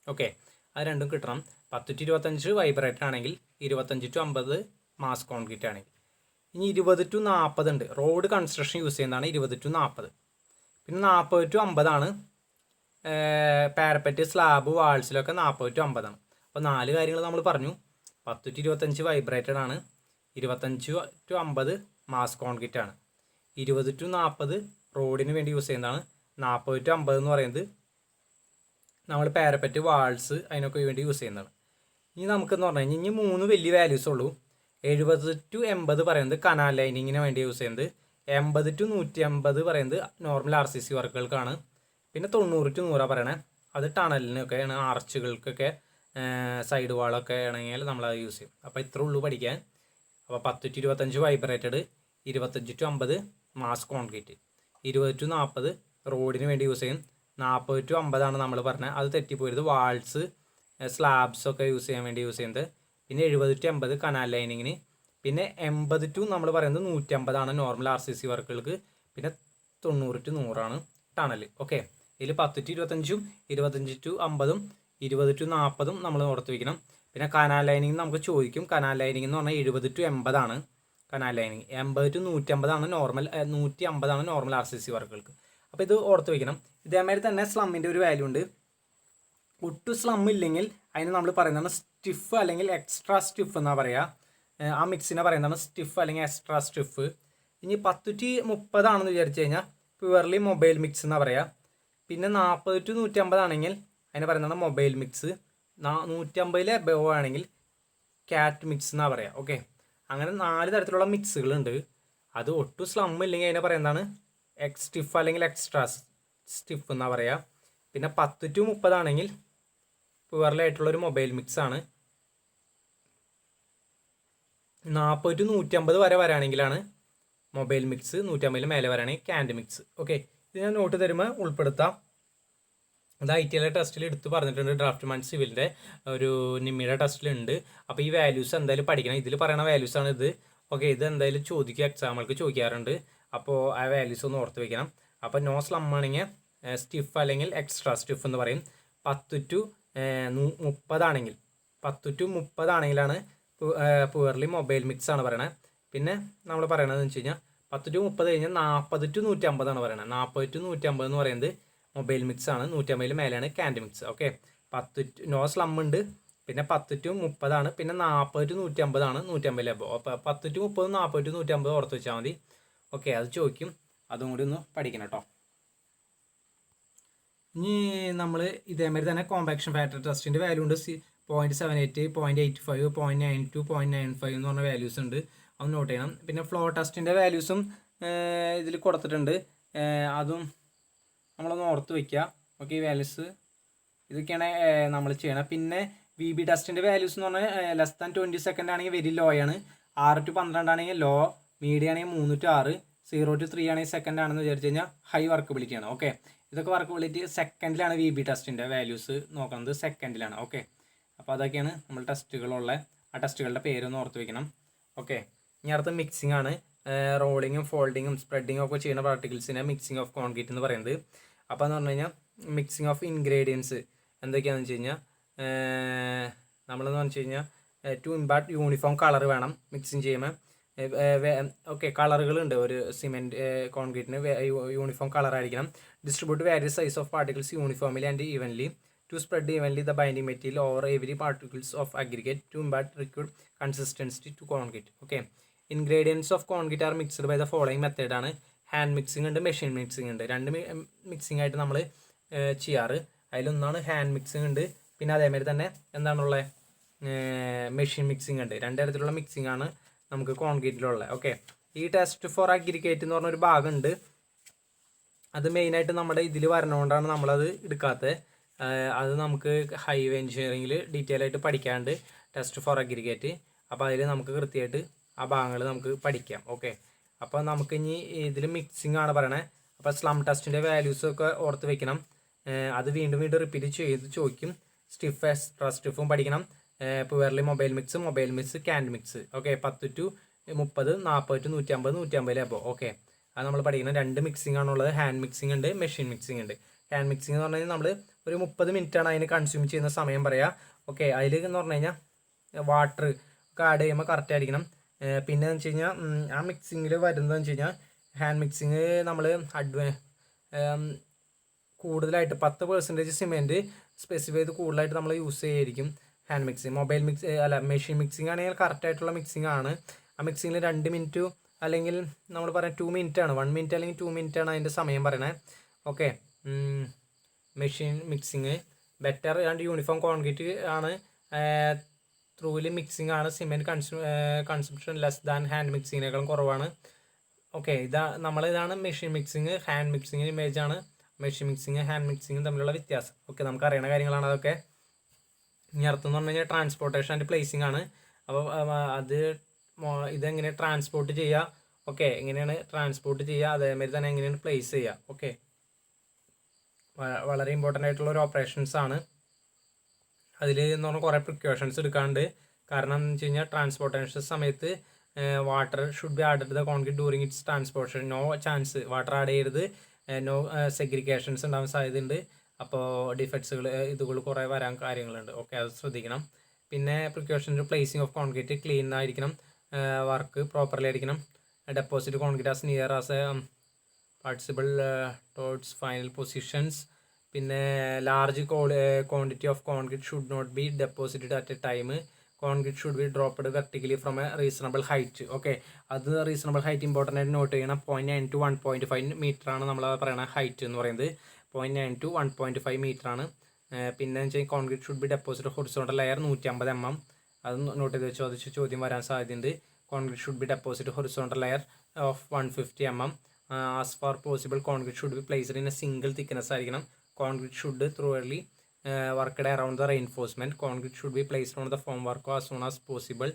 ഓക്കെ, അത് രണ്ടും കിട്ടണം. 10 to 25 വൈബ്രേറ്റഡ് ആണെങ്കിൽ, 25 to 50 മാസ് കോൺക്രീറ്റ് ആണെങ്കിൽ. ഇനി 20 to 40 ഉണ്ട്. റോഡ് കൺസ്ട്രക്ഷൻ യൂസ് ചെയ്യുന്നതാണ് 20 to 40. പിന്നെ 40 to 50 ആണ് പാരപ്പറ്റ് സ്ലാബ് വാൾസിലൊക്കെ 40 to 50 ആണ്. അപ്പോൾ 4 കാര്യങ്ങൾ നമ്മൾ പറഞ്ഞു. 10 to 25 വൈബ്രേറ്റഡ് ആണ്, 25 to 50 മാസ് കോൺക്രീറ്റ് ആണ്, 20 to 40 റോഡിന് വേണ്ടി യൂസ് ചെയ്യുന്നതാണ്, 40 to 50 എന്ന് പറയുന്നത് നമ്മൾ പാരപ്പറ്റ് വാൾസ് അതിനൊക്കെ വേണ്ടി യൂസ് ചെയ്യുന്നതാണ്. ഇനി നമുക്കെന്ന് പറഞ്ഞു കഴിഞ്ഞാൽ ഇനി 3 വലിയ വാല്യൂസ് ഉള്ളൂ. 70 to 80 പറയുന്നത് കനാൽ ലൈനിങ്ങിന് വേണ്ടി യൂസ് ചെയ്യുന്നത്, 80 to 150 പറയുന്നത് നോർമൽ RCC വർക്കുകൾക്കാണ്, പിന്നെ 90 to 100 പറയണേ അത് ടണലിനൊക്കെയാണ്, ആർച്ചുകൾക്കൊക്കെ സൈഡ് വാളൊക്കെ ആണെങ്കിൽ നമ്മളത് യൂസ് ചെയ്യും. അപ്പോൾ ഇത്ര ഉള്ളൂ പഠിക്കാൻ. അപ്പോൾ 10 to 25 vibrated, 25 to 50 mass concrete, 20 to 40 റോഡിന് വേണ്ടി യൂസ് ചെയ്യും, 40 to 50 ആണ് നമ്മൾ പറഞ്ഞത്, അത് തെറ്റിപ്പോയത് വാൾസ് സ്ലാബ്സ് ഒക്കെ യൂസ് ചെയ്യാൻ വേണ്ടി യൂസ് ചെയ്യുന്നത്. പിന്നെ 70 to 80 കനാൽ ലൈനിങ്ങിന്, പിന്നെ 80 to നമ്മൾ പറയുന്നത് 150 ആണ് നോർമൽ RCC വർക്കുകൾക്ക്, പിന്നെ 90 to 100 ആണ് ടണൽ. ഓക്കെ, ഇതിൽ 10 to 25 25 to 50 20 to 40 നമ്മൾ ഓർത്ത് വയ്ക്കണം. പിന്നെ കനാൽ ലൈനിങ് നമുക്ക് ചോദിക്കും. കനാൽ ലൈനിങ് എന്ന് പറഞ്ഞാൽ 70 to 80 ആണ് കനാൽ ലൈനിങ്, 80 to 150 ആണ് നോർമൽ, 150 ആണ് നോർമൽ RCC വർക്കുകൾക്ക്. അപ്പോൾ ഇത് ഓർത്ത് വയ്ക്കണം. ഇതേമാതിരി തന്നെ സ്ലമ്മിൻ്റെ ഒരു വാല്യൂ ഉണ്ട്. ഒട്ടും സ്ലം ഇല്ലെങ്കിൽ അതിന് നമ്മൾ പറയുന്നതാണ് സ്റ്റിഫ് അല്ലെങ്കിൽ എക്സ്ട്രാ സ്റ്റിഫ് എന്നാണ് പറയുക. ആ മിക്സിനെ പറയുന്നതാണ് സ്റ്റിഫ് അല്ലെങ്കിൽ എക്സ്ട്രാ സ്റ്റിഫ്. ഇനി 10 to 30 ആണെന്ന് വിചാരിച്ചു കഴിഞ്ഞാൽ പ്യുവർലി മൊബൈൽ മിക്സ് എന്നാണ് പറയുക. പിന്നെ 40 to 150 ആണെങ്കിൽ അതിന് പറയുന്നതാണ് മൊബൈൽ മിക്സ്. 150 എബവ് ആണെങ്കിൽ കാറ്റ് മിക്സ് എന്നാണ് പറയുക. ഓക്കെ, അങ്ങനെ 4 തരത്തിലുള്ള മിക്സുകളുണ്ട്. അത് ഒട്ടും സ്ലം ഇല്ലെങ്കിൽ അതിനെ പറയുന്നതാണ് സ്റ്റിഫ് അല്ലെങ്കിൽ എക്സ്ട്രാ സ്റ്റിഫ് എന്നാണ് പറയുക. പിന്നെ 10 to 30 ആണെങ്കിൽ പ്യുവർലി ആയിട്ടുള്ളൊരു മൊബൈൽ മിക്സ് ആണ്. 40 to 150 വരെ വരാണെങ്കിലാണ് മൊബൈൽ മിക്സ്, 150 മേലെ വരാണെങ്കിൽ ക്യാൻഡ് മിക്സ്. ഓക്കെ, ഇത് ഞാൻ നോട്ട് തരുമ്പോൾ ഉൾപ്പെടുത്താം. അത് ITL ടെസ്റ്റിൽ എടുത്ത് പറഞ്ഞിട്ടുണ്ട്, ഡ്രാഫ്റ്റ്മാൻ സിവിലിൻ്റെ ഒരു നിമ്മിയുടെ ടെസ്റ്റിലുണ്ട്. അപ്പോൾ ഈ വാല്യൂസ് എന്തായാലും പഠിക്കണം. ഇതിൽ പറയുന്ന വാല്യൂസ് ആണ് ഇത്. ഓക്കെ, ഇത് എന്തായാലും ചോദിക്കുക, എക്സാമുകൾക്ക് ചോദിക്കാറുണ്ട്. അപ്പോൾ ആ വാല്യൂസ് ഒന്ന് ഓർത്ത് വയ്ക്കണം. അപ്പോൾ നോ സ്ലം ആണെങ്കിൽ സ്റ്റിഫ് അല്ലെങ്കിൽ എക്സ്ട്രാ സ്റ്റിഫ് എന്ന് പറയും. 10 to 30 ആണെങ്കിൽ 10 to 30 ആണെങ്കിലാണ് പ്യുവർലി മൊബൈൽ മിക്സ് ആണ് പറയണത്. പിന്നെ നമ്മൾ പറയണതെന്ന് വെച്ച് കഴിഞ്ഞാൽ 10 to 30 കഴിഞ്ഞാൽ 40 to 150 ആണ് പറയണത്. 40 to 150 എന്ന് പറയുന്നത് മൊബൈൽ മിക്സ് ആണ്, 150 മേലെയാണ് ക്യാൻഡ് മിക്സ്. ഓക്കെ, 10 നോ സ്ലം ഉണ്ട്, പിന്നെ 10 to 30 ആണ്, പിന്നെ 40 to 150 ആണ് 150 എബോ. അപ്പോൾ 10 to 30 40 to 150 ഓർത്ത് വെച്ചാൽ മതി. ഓക്കെ, അത് ചോദിക്കും, അതും കൂടി ഒന്ന് പഠിക്കണം കേട്ടോ. ഇനി നമ്മൾ ഇതേമാതിരി തന്നെ കോമ്പാക്ഷൻ ഫാക്ടർ ടെസ്റ്റിൻ്റെ വാല്യൂ ഉണ്ട്. 0.78 0.85 0.92 0.95 എന്ന് പറഞ്ഞ വാല്യൂസ് ഉണ്ട്, അത് നോട്ട് ചെയ്യണം. പിന്നെ ഫ്ലോ ടെസ്റ്റിൻ്റെ വാല്യൂസും ഇതിൽ കൊടുത്തിട്ടുണ്ട്, അതും നമ്മളൊന്ന് ഓർത്ത് വയ്ക്കുക. ഓക്കെ, ഈ വാല്യൂസ് ഇതൊക്കെയാണ് നമ്മൾ ചെയ്യണം. പിന്നെ VB ടെസ്റ്റിൻ്റെ വാല്യൂസ് എന്ന് പറഞ്ഞാൽ ലെസ് ദാൻ 20 സെക്കൻഡ് ആണെങ്കിൽ വെരി ലോ ആണ്, 6 to 12 ആണെങ്കിൽ ലോ, മീഡിയം ആണെങ്കിൽ 3 to 6, 0 to 3 ആണെങ്കിൽ സെക്കൻഡ് ആണെന്ന് വിചാരിച്ചു കഴിഞ്ഞാൽ ഹൈ വർക്കബിലിറ്റി ആണ്. ഓക്കെ, ഇതൊക്കെ വർക്കബിലിറ്റി സെക്കൻഡിലാണ്. VB ടെസ്റ്റിൻ്റെ വാല്യൂസ് നോക്കുന്നത് സെക്കൻഡിലാണ്. ഓക്കെ, അപ്പോൾ അതൊക്കെയാണ് നമ്മൾ ടെസ്റ്റുകളുള്ള. ആ ടെസ്റ്റുകളുടെ പേരൊന്ന് ഓർത്ത് വയ്ക്കണം. ഓക്കെ, ഇനി അടുത്ത മിക്സിംഗ് ആണ്. റോളിങ്ങും ഫോൾഡിങ്ങും സ്പ്രെഡിങ്ങും ഒക്കെ ചെയ്യുന്ന പാർട്ടിക്കിൾസിനെ മിക്സിംഗ് ഓഫ് കോൺക്രീറ്റ് എന്ന് പറയുന്നത്. അപ്പോൾ എന്ന് പറഞ്ഞു കഴിഞ്ഞാൽ മിക്സിംഗ് ഓഫ് ഇൻഗ്രീഡിയൻസ് എന്തൊക്കെയാണെന്ന് വെച്ച് കഴിഞ്ഞാൽ നമ്മളെന്ന് വെച്ച് കഴിഞ്ഞാൽ ടു ഇമ്പാർട്ട് യൂണിഫോം കളർ വേണം മിക്സിങ് ചെയ്യുമ്പോൾ. ഓക്കെ, കളറുകളുണ്ട് ഒരു സിമെൻറ്റ് കോൺക്രീറ്റിന് യൂണിഫോം കളർ ആയിരിക്കണം. Distribute various size of particles uniformly and evenly to spread evenly the binding material over every particles of aggregate to impart required consistency to concrete. Okay, ingredients of concrete are mixed by the following മെത്തേഡാണ്. Hand mixing ഉണ്ട്, machine mixing ഉണ്ട്. രണ്ട് mixing ആയിട്ട് നമ്മൾ ചെയ്യാറ്. അതിലൊന്നാണ് hand mixing ഉണ്ട്, പിന്നെ അതേമാതിരി തന്നെ എന്താണുള്ളത് മെഷീൻ മിക്സിംഗ് ഉണ്ട്. രണ്ട് തരത്തിലുള്ള മിക്സിംഗ് ആണ് നമുക്ക് കോൺക്രീറ്റിലുള്ളത്. ഓക്കെ, ഈ ടെസ്റ്റ് ഫോർ അഗ്രിഗേറ്റ് എന്ന് പറഞ്ഞൊരു ഭാഗമുണ്ട്, അത് മെയിനായിട്ട് നമ്മുടെ ഇതിൽ വരണതുകൊണ്ടാണ് നമ്മളത് എടുക്കാത്തത്. അത് നമുക്ക് ഹൈവേ എഞ്ചിനീയറിംഗിൽ ഡീറ്റെയിൽ ആയിട്ട് പഠിക്കാണ്ട് ടെസ്റ്റ് ഫോർ അഗ്രിഗേറ്റ്. അപ്പോൾ അതിൽ നമുക്ക് കൃത്യമായിട്ട് ആ ഭാഗങ്ങൾ നമുക്ക് പഠിക്കാം. ഓക്കെ, അപ്പോൾ നമുക്ക് ഇനി ഇതിൽ മിക്സിംഗ് ആണ് പറയണത്. അപ്പോൾ സ്ലം ടെസ്റ്റിൻ്റെ വാല്യൂസൊക്കെ ഓർത്ത് വെക്കണം. അത് വീണ്ടും വീണ്ടും റിപ്പീറ്റ് ചെയ്ത് ചോദിക്കും. സ്റ്റിഫ് എക്സ്ട്രാ സ്റ്റിഫും പഠിക്കണം. Purely mobile mix canned mix. Okay, 10 to 30 40 to 150 150 അപ്പോൾ. ഓക്കെ, അത് നമ്മൾ പഠിക്കണം. രണ്ട് മിക്സിംഗ് ആണുള്ളത്, ഹാൻഡ് മിക്സിംഗ് ഉണ്ട്, മെഷീൻ മിക്സിംഗ് ഉണ്ട്. ഹാൻഡ് മിക്സിംഗ് എന്ന് പറഞ്ഞു കഴിഞ്ഞാൽ നമ്മൾ ഒരു 30 മിനിറ്റാണ് അതിന് കൺസ്യൂം ചെയ്യുന്ന സമയം പറയാം. ഓക്കെ, അതിൽ എന്ന് പറഞ്ഞു കഴിഞ്ഞാൽ വാട്ടർ ഒക്കെ ആഡ് ചെയ്യുമ്പോൾ കറക്റ്റ് ആയിരിക്കണം. പിന്നെ എന്ന് വെച്ച് കഴിഞ്ഞാൽ ആ മിക്സിങ്ങിൽ വരുന്നതെന്ന് വെച്ച് കഴിഞ്ഞാൽ ഹാൻഡ് മിക്സിങ് നമ്മൾ കൂടുതലായിട്ട് 10% സിമെൻറ്റ് സ്പെസിഫൈ ചെയ്ത് കൂടുതലായിട്ട് നമ്മൾ യൂസ് ചെയ്യായിരിക്കും hand mixing. Mobile machine mixing ആണെങ്കിൽ കറക്റ്റായിട്ടുള്ള മിക്സിങ് ആണ്. ആ മിക്സിങ്ങിൽ 2 മിനിറ്റ് അല്ലെങ്കിൽ നമ്മൾ പറയാം 2 മിനിറ്റ് ആണ്, 1 മിനിറ്റ് അല്ലെങ്കിൽ 2 മിനിറ്റ് ആണ് അതിൻ്റെ സമയം പറയണേ. Okay, machine mixing better and uniform quantity ആണ്. ത്രൂവിൽ മിക്സിങ് ആണ്. Cement consumption less than hand മിക്സിങ്ങിനേക്കാളും കുറവാണ്. ഓക്കെ, ഇതാണ് മെഷീൻ മിക്സിങ്. ഹാൻഡ് മിക്സിങ് ഇമേജാണ്. മെഷീൻ മിക്സിങ് ഹാൻഡ് മിക്സിങ് തമ്മിലുള്ള വ്യത്യാസം. ഓക്കെ, നമുക്ക് അറിയുന്ന കാര്യങ്ങളാണ് അതൊക്കെ. ഇനി അടുത്തെന്ന് പറഞ്ഞു കഴിഞ്ഞാൽ ട്രാൻസ്പോർട്ടേഷൻ ആൻഡ് പ്ലേസിങ് ആണ്. അപ്പോൾ ഇതെങ്ങനെ ട്രാൻസ്പോർട്ട് ചെയ്യുക, ഓക്കെ, എങ്ങനെയാണ് ട്രാൻസ്പോർട്ട് ചെയ്യുക, അതേമാതിരി തന്നെ എങ്ങനെയാണ് പ്ലേസ് ചെയ്യുക. ഓക്കെ, വളരെ ഇമ്പോർട്ടൻ്റ് ആയിട്ടുള്ള ഒരു ഓപ്പറേഷൻസ് ആണ്. അതിൽ എന്ന് പറഞ്ഞാൽ കുറേ പ്രിക്കോഷൻസ് എടുക്കാണ്ട്. കാരണം എന്ന് വെച്ച് കഴിഞ്ഞാൽ ട്രാൻസ്പോർട്ടേഷൻ സമയത്ത് water should be added the concrete during its transportation. No chance water add ചെയ്യരുത്. നോ സെഗ്രിഗേഷൻസ് ഉണ്ടാവാൻ സാധ്യതയുണ്ട്. അപ്പോൾ ഡിഫക്ട്സുകൾ ഇതുകൾ കുറേ വരാൻ കാര്യങ്ങളുണ്ട്. ഓക്കെ, അത് ശ്രദ്ധിക്കണം. പിന്നെ precautions placing of concrete clean ആയിരിക്കണം, വർക്ക് പ്രോപ്പർലി ആയിരിക്കണം. Deposit concrete as near as practicable towards final positions. പിന്നെ large quantity of concrete should not be deposited at a time. Concrete should be dropped vertically from a reasonable height. Okay, അത് reasonable height important ആയിട്ട് note ചെയ്യണം. 0.9 to 1.5 മീറ്ററാണ് നമ്മൾ പറയുന്ന height എന്ന് പറയുന്നത്. 0.9 to 1.5 മീറ്ററാണ്. പിന്നെ വെച്ചാൽ concrete should be deposit horizontal layer 150 mm. അത് നോട്ട് ചെയ്ത് വെച്ചോ, അത് ചോദ്യം വരാൻ സാധ്യതയുണ്ട്. Concrete should be deposit horizontal layer of 150 mm. As far possible concrete should be placed in a single thickness ആയിരിക്കണം. Concrete should thoroughly worked around the reinforcement. Concrete should be placed on the form work as soon as possible.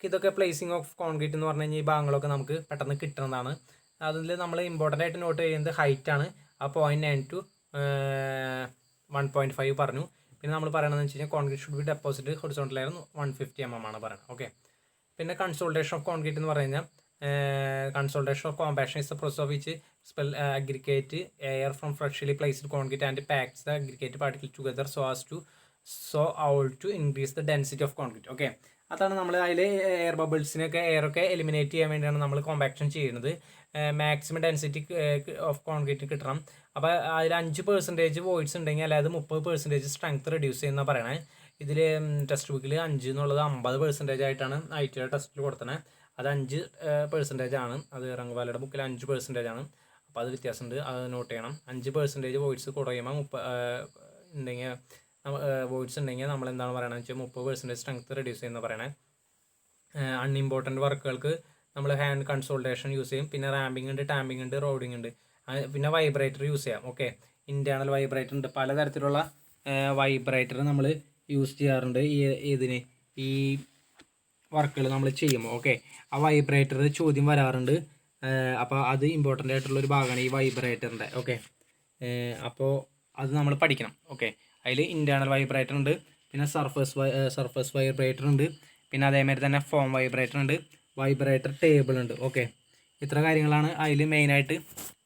ഇതൊക്കെ placing of concrete എന്ന് പറഞ്ഞു കഴിഞ്ഞാൽ ഈ ഭാഗങ്ങളൊക്കെ നമുക്ക് പെട്ടെന്ന് കിട്ടുന്നതാണ്. അതിൽ നമ്മൾ ഇമ്പോർട്ടൻ്റ് ആയിട്ട് നോട്ട് ചെയ്യുന്നത് ഹൈറ്റാണ്. ആ 0.9 to 1.5 പറഞ്ഞു. പിന്നെ നമ്മൾ പറയണമെന്ന് വെച്ച് കഴിഞ്ഞാൽ concrete should be deposit horizontal layer 150 mm ആണ് പറയുന്നത്. ഓക്കെ, പിന്നെ കൺസോൾട്ടേഷൻ ഓഫ് കോൺക്രീറ്റ് എന്ന് പറഞ്ഞു കഴിഞ്ഞാൽ consultation of compaction is the process of which expel aggregate air from freshly placed concrete and packs the aggregate particle together so out to increase the density of concrete. Okay, അതാണ് നമ്മൾ അതിൽ air ബബിൾസിനൊക്കെ എയറൊക്കെ eliminate ചെയ്യാൻ വേണ്ടിയാണ് നമ്മൾ compaction ചെയ്യുന്നത്. Maximum density of concrete കിട്ടണം. അപ്പോൾ അതിൽ 5% വോയിഡ്സ് ഉണ്ടെങ്കിൽ അല്ലാതെ 30% സ്ട്രെങ്ത് റെഡ്യൂസ് ചെയ്യുന്ന പറയണേ. ഇതിൽ ടെക്സ്റ്റ് ബുക്കിൽ 5 എന്നുള്ളത് 50% ആയിട്ടാണ് IT ടെസ്റ്റിൽ കൊടുത്തത്. അത് 5% ആണ്. അത് റംഗവാലയുടെ ബുക്കിൽ 5% ആണ്. അപ്പോൾ അത് വ്യത്യാസമുണ്ട്, അത് നോട്ട് ചെയ്യണം. 5% വോയിഡ്സ് കുറയുമ്പോൾ വോയിഡ്സ് ഉണ്ടെങ്കിൽ നമ്മൾ എന്താണ് പറയണമെന്ന് വെച്ചാൽ 30% സ്ട്രെങ്ത് റെഡ്യൂസ് ചെയ്യുന്ന പറയണേ. അൺഇമ്പോർട്ടൻറ്റ് വർക്കുകൾക്ക് നമ്മൾ ഹാൻഡ് കൺസോൾട്ടേഷൻ യൂസ് ചെയ്യും. പിന്നെ റാമ്പിംഗ് ഉണ്ട്, ടാമ്പിംഗ് ഉണ്ട്, റോഡിംഗ് ഉണ്ട്. പിന്നെ വൈബ്രേറ്റർ യൂസ് ചെയ്യാം. ഓക്കെ, ഇൻറ്റേർണൽ വൈബ്രേറ്റർ ഉണ്ട്. പലതരത്തിലുള്ള വൈബ്രേറ്റർ നമ്മൾ യൂസ് ചെയ്യാറുണ്ട് ഈ വർക്കുകൾ നമ്മൾ ചെയ്യുമ്പോൾ. ഓക്കെ, ആ വൈബ്രേറ്റർ ചോദ്യം വരാറുണ്ട്. അപ്പോൾ അത് ഇമ്പോർട്ടൻ്റ് ആയിട്ടുള്ളൊരു ഭാഗമാണ് ഈ വൈബ്രേറ്ററിൻ്റെ. ഓക്കെ, അപ്പോൾ അത് നമ്മൾ പഠിക്കണം. ഓക്കെ, അതിൽ ഇൻറ്റേർണൽ വൈബ്രേറ്റർ ഉണ്ട്, പിന്നെ സർഫസ് വൈബ്രേറ്റർ ഉണ്ട്, പിന്നെ അതേമാതിരി തന്നെ ഫോം വൈബ്രേറ്റർ ഉണ്ട്, വൈബ്രേറ്റർ ടേബിൾ ഉണ്ട്. ഓക്കെ, ഇത്ര കാര്യങ്ങളാണ് അതിൽ മെയിനായിട്ട്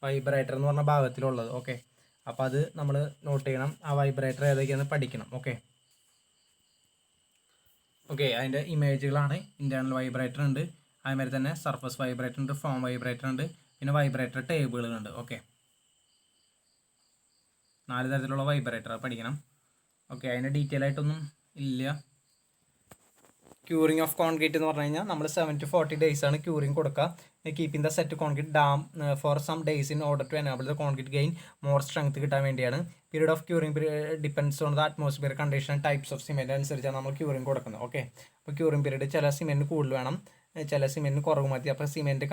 വൈബ്രേറ്റർ എന്ന് പറഞ്ഞ ഭാഗത്തിലുള്ളത്. ഓക്കെ, അപ്പോൾ അത് നമ്മൾ നോട്ട് ചെയ്യണം. ആ വൈബ്രേറ്റർ ഏതൊക്കെയാണെന്ന് പഠിക്കണം. ഓക്കെ, അതിൻ്റെ ഇമേജുകളാണ്. ഇൻറ്റേർണൽ വൈബ്രേറ്റർ ഉണ്ട്, അതുമാതിരി തന്നെ സർഫസ് വൈബ്രേറ്റർ ഉണ്ട്, ഫോം വൈബ്രേറ്റർ ഉണ്ട്, പിന്നെ വൈബ്രേറ്റർ ടേബിളുകളുണ്ട്. ഓക്കെ, 4 തരത്തിലുള്ള വൈബ്രേറ്റർ പഠിക്കണം. ഓക്കെ, അതിൻ്റെ ഡീറ്റെയിൽ ആയിട്ടൊന്നും ഇല്ല. ക്യൂറിങ് ഓഫ് കോൺക്രീറ്റ് എന്ന് പറഞ്ഞു കഴിഞ്ഞാൽ നമ്മൾ 7 to 40 days ആണ് ക്യൂറിങ് കൊടുക്കുക. Keeping the set concrete damp for some days in order to enable the concrete gain more strength കിട്ടാൻ വേണ്ടിയാണ്. Period of curing depends on the atmosphere condition types of cement അനുസരിച്ചാണ് നമ്മൾ curing കൊടുക്കുന്നത്. Okay, അപ്പോൾ curing period ചില cement കൂടുതൽ വേണം, ചില സിമെൻറ്റിന് കുറവ് മതി. അപ്പോൾ സിമെൻറ്റ്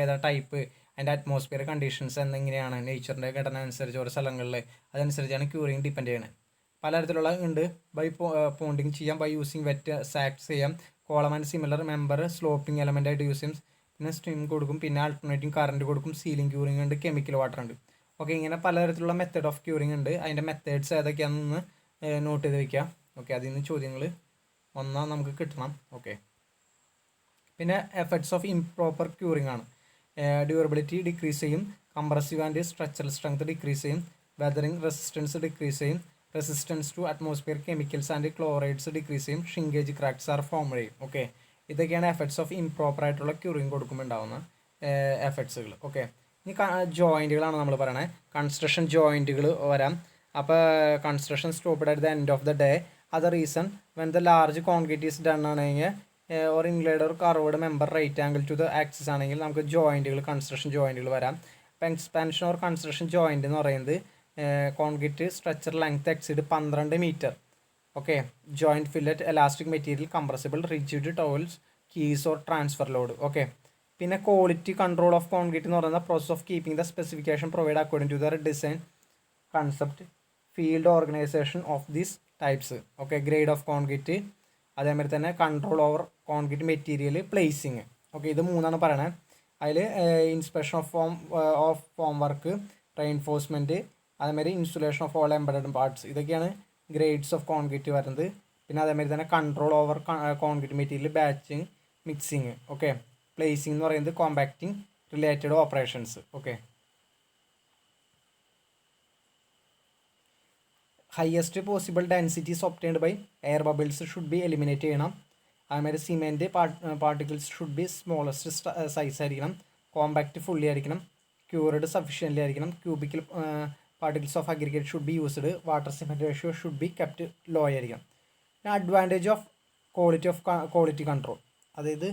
ഏതാ ടൈപ്പ്, അതിൻ്റെ അറ്റ്മോസ്ഫിയർ കണ്ടീഷൻസ് എന്നെങ്ങനെയാണ്, നേച്ചറിൻ്റെ ഘടന അനുസരിച്ച് ഓരോ സ്ഥലങ്ങളിൽ അതനുസരിച്ചാണ് ക്യൂറിംഗ് ഡിപ്പെൻഡ് ചെയ്യുന്നത്. പലതരത്തിലുള്ള ഉണ്ട്. ബൈ പോണ്ടിങ് ചെയ്യാം, ബൈ യൂസിങ് വെറ്റ് സാക്സ് ചെയ്യാം, column and similar member sloping element ആയിട്ട് യൂസ് ചെയ്യും, പിന്നെ സ്ട്രീം കൊടുക്കും, പിന്നെ ആൾട്ടർനേറ്റിംഗ് കറണ്ട് കൊടുക്കും, സീലിംഗ് ക്യൂറിംഗ് ഉണ്ട്, കെമിക്കൽ വാട്ടർ ഉണ്ട്. ഓക്കെ, ഇങ്ങനെ പലതരത്തിലുള്ള മെത്തേഡ് ഓഫ് ക്യൂറിംഗ് ഉണ്ട്. അതിൻ്റെ മെത്തേഡ്സ് ഏതൊക്കെയാണെന്ന് നോട്ട് ചെയ്ത് വയ്ക്കുക. ഓക്കെ, അതിൽ നിന്ന് ചോദ്യങ്ങൾ വന്നാൽ നമുക്ക് കിട്ടണം. ഓക്കെ, പിന്നെ എഫക്ട്സ് ഓഫ് ഇംപ്രോപ്പർ ക്യൂറിംഗ് ആണ്. ഡ്യൂറബിലിറ്റി ഡിക്രീസ് ചെയ്യും, compressive and structural strength decrease ചെയ്യും, വെതറിംഗ് റെസിസ്റ്റൻസ് ഡിക്രീസ് ചെയ്യും, resistance to atmosphere chemicals and chlorides decrease ചെയ്യും, ഷ്രിങ്കേജ് ക്രാക്സ് ആർ ഫോം ചെയ്യും. ഓക്കെ, ഇതൊക്കെയാണ് എഫക്ട്സ് ഓഫ് ഇംപ്രോപ്പർ ആയിട്ടുള്ള ക്യൂറിംഗ് കൊടുക്കുമ്പോൾ ഉണ്ടാകുന്ന എഫക്ട്സുകൾ. ഓക്കെ, ഇനി ജോയിൻറ്റുകളാണ് നമ്മൾ പറയണത്. കൺസ്ട്രക്ഷൻ ജോയിൻറ്റുകൾ വരാം. അപ്പോൾ construction stopped at the end of the day. അത് reason when the large concrete is done ആണെങ്കിൽ or inclined or curved member right angle to the axis ആണെങ്കിൽ നമുക്ക് ജോയിൻറ്റുകൾ കൺസ്ട്രക്ഷൻ ജോയിൻറ്റുകൾ വരാം. അപ്പോൾ എക്സ്പാൻഷൻ ഓർ കൺസ്ട്രക്ഷൻ ജോയിൻറ്റ് എന്ന് പറയുന്നത് concrete structure length exceed 12 metre. Okay. Joint fillet elastic material compressible rigid dowels keys or transfer load. Okay. പിന്നെ quality control of concrete എന്ന് പറയുന്ന process of keeping the specification provide according to the design concept field organisation of these types. Okay. Grade of concrete, അതേമാതിരി തന്നെ control over concrete material placing. Okay. ഇത് മൂന്നാണ് പറയണത്. അതിൽ inspection of form work, reinforcement, അതേമാതിരി insulation of all embedded parts, ഇതൊക്കെയാണ് grades of concrete വരുന്നത്. പിന്നെ അതേമാതിരി തന്നെ control over concrete material, batching, mixing. Okay. Placing എന്ന് പറയുന്നത് compacting related operations. Okay. Highest possible densities obtained by air bubbles should be eliminate ചെയ്യണം. അതുമാതിരി cement particles should be smallest size ആയിരിക്കണം. Compact fully ആയിരിക്കണം. ക്യൂർഡ് സഫീഷ്യൻ്റ്ലി ആയിരിക്കണം. Cubical particles of aggregate should be used. Water cement ratio should be kept low ആയിരിക്കണം. പിന്നെ advantage of quality control, അതായത്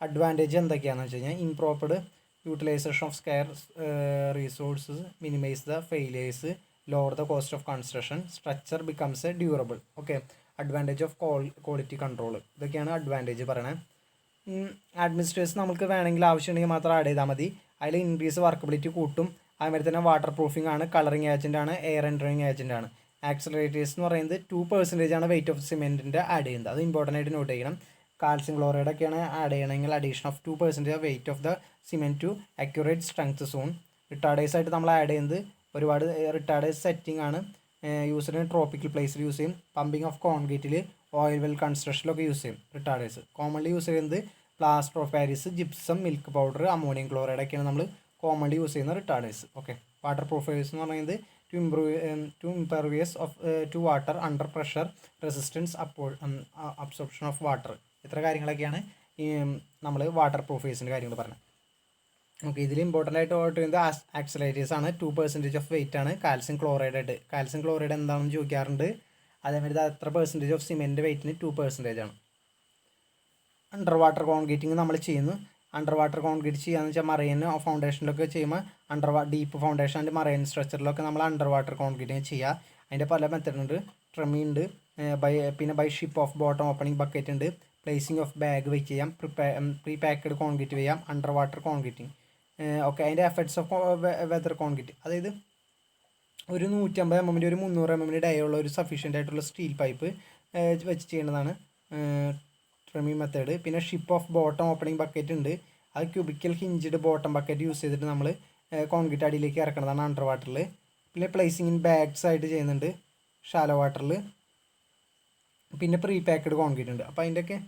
advantage എന്തൊക്കെയാണെന്ന് വെച്ച് കഴിഞ്ഞാൽ improved utilisation of scarce resources, minimise the failures, lower the cost of construction, structure becomes a durable. Okay. Advantage of quality control, ഇതൊക്കെയാണ് advantage പറയണത്. Administration നമുക്ക് വേണമെങ്കിൽ ആവശ്യമുണ്ടെങ്കിൽ മാത്രം ആഡ് ചെയ്താൽ മതി. അതിൽ ഇൻക്രീസ് വർക്കബിലിറ്റി കൂട്ടും. അതുമാതിരി തന്നെ വാട്ടർ പ്രൂഫിംഗ് ആണ്, കളറിങ് ഏജൻ്റ് ആണ്, എയർ എൻട്രിങ് ഏജൻ്റ് ആണ്. ആക്സിലറേറ്റേഴ്സ് എന്ന് പറയുന്നത് 2% ആണ് വെയിറ്റ് ഓഫ് സിമെൻറ്റിൻ്റെ ആഡ് ചെയ്യുന്നത്. അത് ഇമ്പോർട്ടൻ്റ് ആയിട്ട് നോട്ട് ചെയ്യണം. കാൽസ്യം ക്ലോറൈഡ് ഒക്കെയാണ് ആഡ് ചെയ്യണമെങ്കിൽ addition of 2% weight of the cement to accurate strength zone. Retarders ആയിട്ട് നമ്മൾ ആഡ് ചെയ്യുന്നത് ഒരുപാട് റിട്ടാർഡേഴ്സ് സെറ്റിംഗ് ആണ്. യൂസിന് ട്രോപ്പിക്കൽ പ്ലേസിൽ യൂസ് ചെയ്യും. പമ്പിങ് ഓഫ് കോൺക്രീറ്റിൽ, ഓയിൽ വെൽ കൺസ്ട്രക്ഷനിലൊക്കെ യൂസ് ചെയ്യും റിട്ടാർഡേഴ്സ്. കോമൺലി യൂസ് ചെയ്യുന്നത് plaster of Paris, gypsum, milk powder, ammonium chloride ഒക്കെയാണ് നമ്മൾ കോമൺലി യൂസ് ചെയ്യുന്ന റിട്ടാർഡേഴ്സ്. ഓക്കെ. വാട്ടർ പ്രൂഫേഴ്സ് എന്ന് പറയുന്നത് to impervious to water, under pressure, resistance, absorption of water. ഇത്ര കാര്യങ്ങളൊക്കെയാണ് നമ്മൾ വാട്ടർ പ്രൂഫേഴ്സിൻ്റെ കാര്യങ്ങൾ പറഞ്ഞത്. ഓക്കെ. ഇതിൽ ഇമ്പോർട്ടൻ്റ് ആയിട്ട് ഓർഡർ ചെയ്യുന്നത് ആക്സിലറേറ്റേഴ്സ് ആണ്. 2% ഓഫ് വെയിറ്റ് ആണ്. കാൽസ്യം ക്ലോറൈഡ് ആയിട്ട്, കാൽസ്യം ക്ലോറൈഡ് എന്താണെന്ന് ചോദിക്കാറുണ്ട്. അതേമാതിരി എത്ര പെർസെൻറ്റേജ് ഓഫ് സിമെൻറ്റ് വെയിറ്റിന് 2% ആണ്. അണ്ടർ വാട്ടർ കോൺക്രീറ്റിങ് നമ്മൾ ചെയ്യുന്നു. അണ്ടർ വാട്ടർ കോൺക്രീറ്റ് ചെയ്യാന്ന് വെച്ചാൽ മറൈൻ ഫൗണ്ടേഷനിലൊക്കെ ചെയ്യുമ്പോൾ ഡീപ്പ് ഫൗണ്ടേഷൻ ആൻഡ് മറൈൻ സ്ട്രക്ചറിലൊക്കെ നമ്മൾ അണ്ടർ വാട്ടർ കോൺക്രീറ്റിങ് ചെയ്യുക. അതിൻ്റെ പല മെത്തേഡ് ഉണ്ട്. ട്രമി ഉണ്ട്, പിന്നെ by ship of bottom opening bucket ഉണ്ട്, പ്ലേസിംഗ് ഓഫ് ബാഗ് വെച്ച് ചെയ്യാം, പ്രീ പാക്ക്ഡ് കോൺക്രീറ്റ് ചെയ്യാം, അണ്ടർ വാട്ടർ കോൺക്രീറ്റിങ്. ഓക്കെ. അതിൻ്റെ എഫക്ട്സ് ഓഫ് വെതർ കോൺക്രീറ്റ്, അതായത് ഒരു 150 mm ഒരു 300 mm ഡയുള്ള ഒരു സഫീഷ്യൻ്റ് ആയിട്ടുള്ള സ്റ്റീൽ പൈപ്പ് വെച്ച് ചെയ്യേണ്ടതാണ് ട്രിമി മെത്തേഡ്. പിന്നെ ship of bottom opening bucket ഉണ്ട്. അത് cubical hinged bottom bucket use ചെയ്തിട്ട് നമ്മൾ കോൺക്രീറ്റ് അടിയിലേക്ക് ഇറക്കുന്നതാണ് അണ്ടർ വാട്ടറിൽ. പിന്നെ പ്ലേസിങ് ഇൻ ബാഗ്സ് ആയിട്ട് ചെയ്യുന്നുണ്ട് ഷാലോ വാട്ടറിൽ. പിന്നെ പ്രീ പാക്ക്ഡ് കോൺക്രീറ്റ് ഉണ്ട്. അപ്പോൾ അതിൻ്റെയൊക്കെ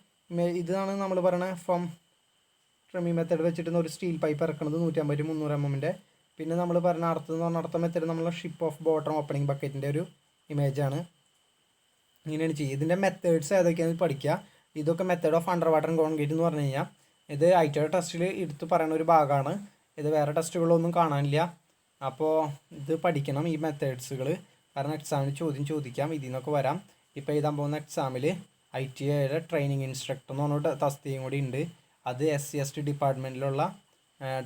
ഇതാണ് നമ്മൾ പറയുന്നത് ഫ്രം ട്രിമി മെത്തേഡ് വെച്ചിട്ട് ഒരു സ്റ്റീൽ പൈപ്പ് ഇറക്കുന്നത് 150-300 mm. പിന്നെ നമ്മൾ പറഞ്ഞ അടുത്ത മെത്തേഡ് നമ്മൾ ഷിപ്പ് ഓഫ് ബോട്ടം ഓപ്പണിംഗ് ബക്കറ്റിൻ്റെ ഒരു ഇമേജാണ്. ഇങ്ങനെയാണ് ചെയ്യുക. ഇതിൻ്റെ മെത്തേഡ്സ് ഏതൊക്കെയാണെന്ന് പഠിക്കുക. ഇതൊക്കെ method of under water concrete എന്ന് പറഞ്ഞു കഴിഞ്ഞാൽ ഇത് ഐറ്റയുടെ ടെസ്റ്റിൽ എടുത്ത് പറയുന്ന ഒരു ഭാഗമാണ്. ഇത് വേറെ ടെസ്റ്റുകളൊന്നും കാണാനില്ല. അപ്പോൾ ഇത് പഠിക്കണം ഈ മെത്തേഡ്സുകൾ. കാരണം എക്സാമിന് ചോദിക്കാം, ഇതിൽ നിന്നൊക്കെ വരാം. ഇപ്പോൾ എഴുതാൻ പോകുന്ന എക്സാമിൽ ITIയുടെ ട്രെയിനിങ് ഇൻസ്ട്രക്ടർ എന്ന് പറഞ്ഞ തസ്തികയും കൂടി ഉണ്ട്. അത് SC/ST ഡിപ്പാർട്ട്മെൻറ്റിലുള്ള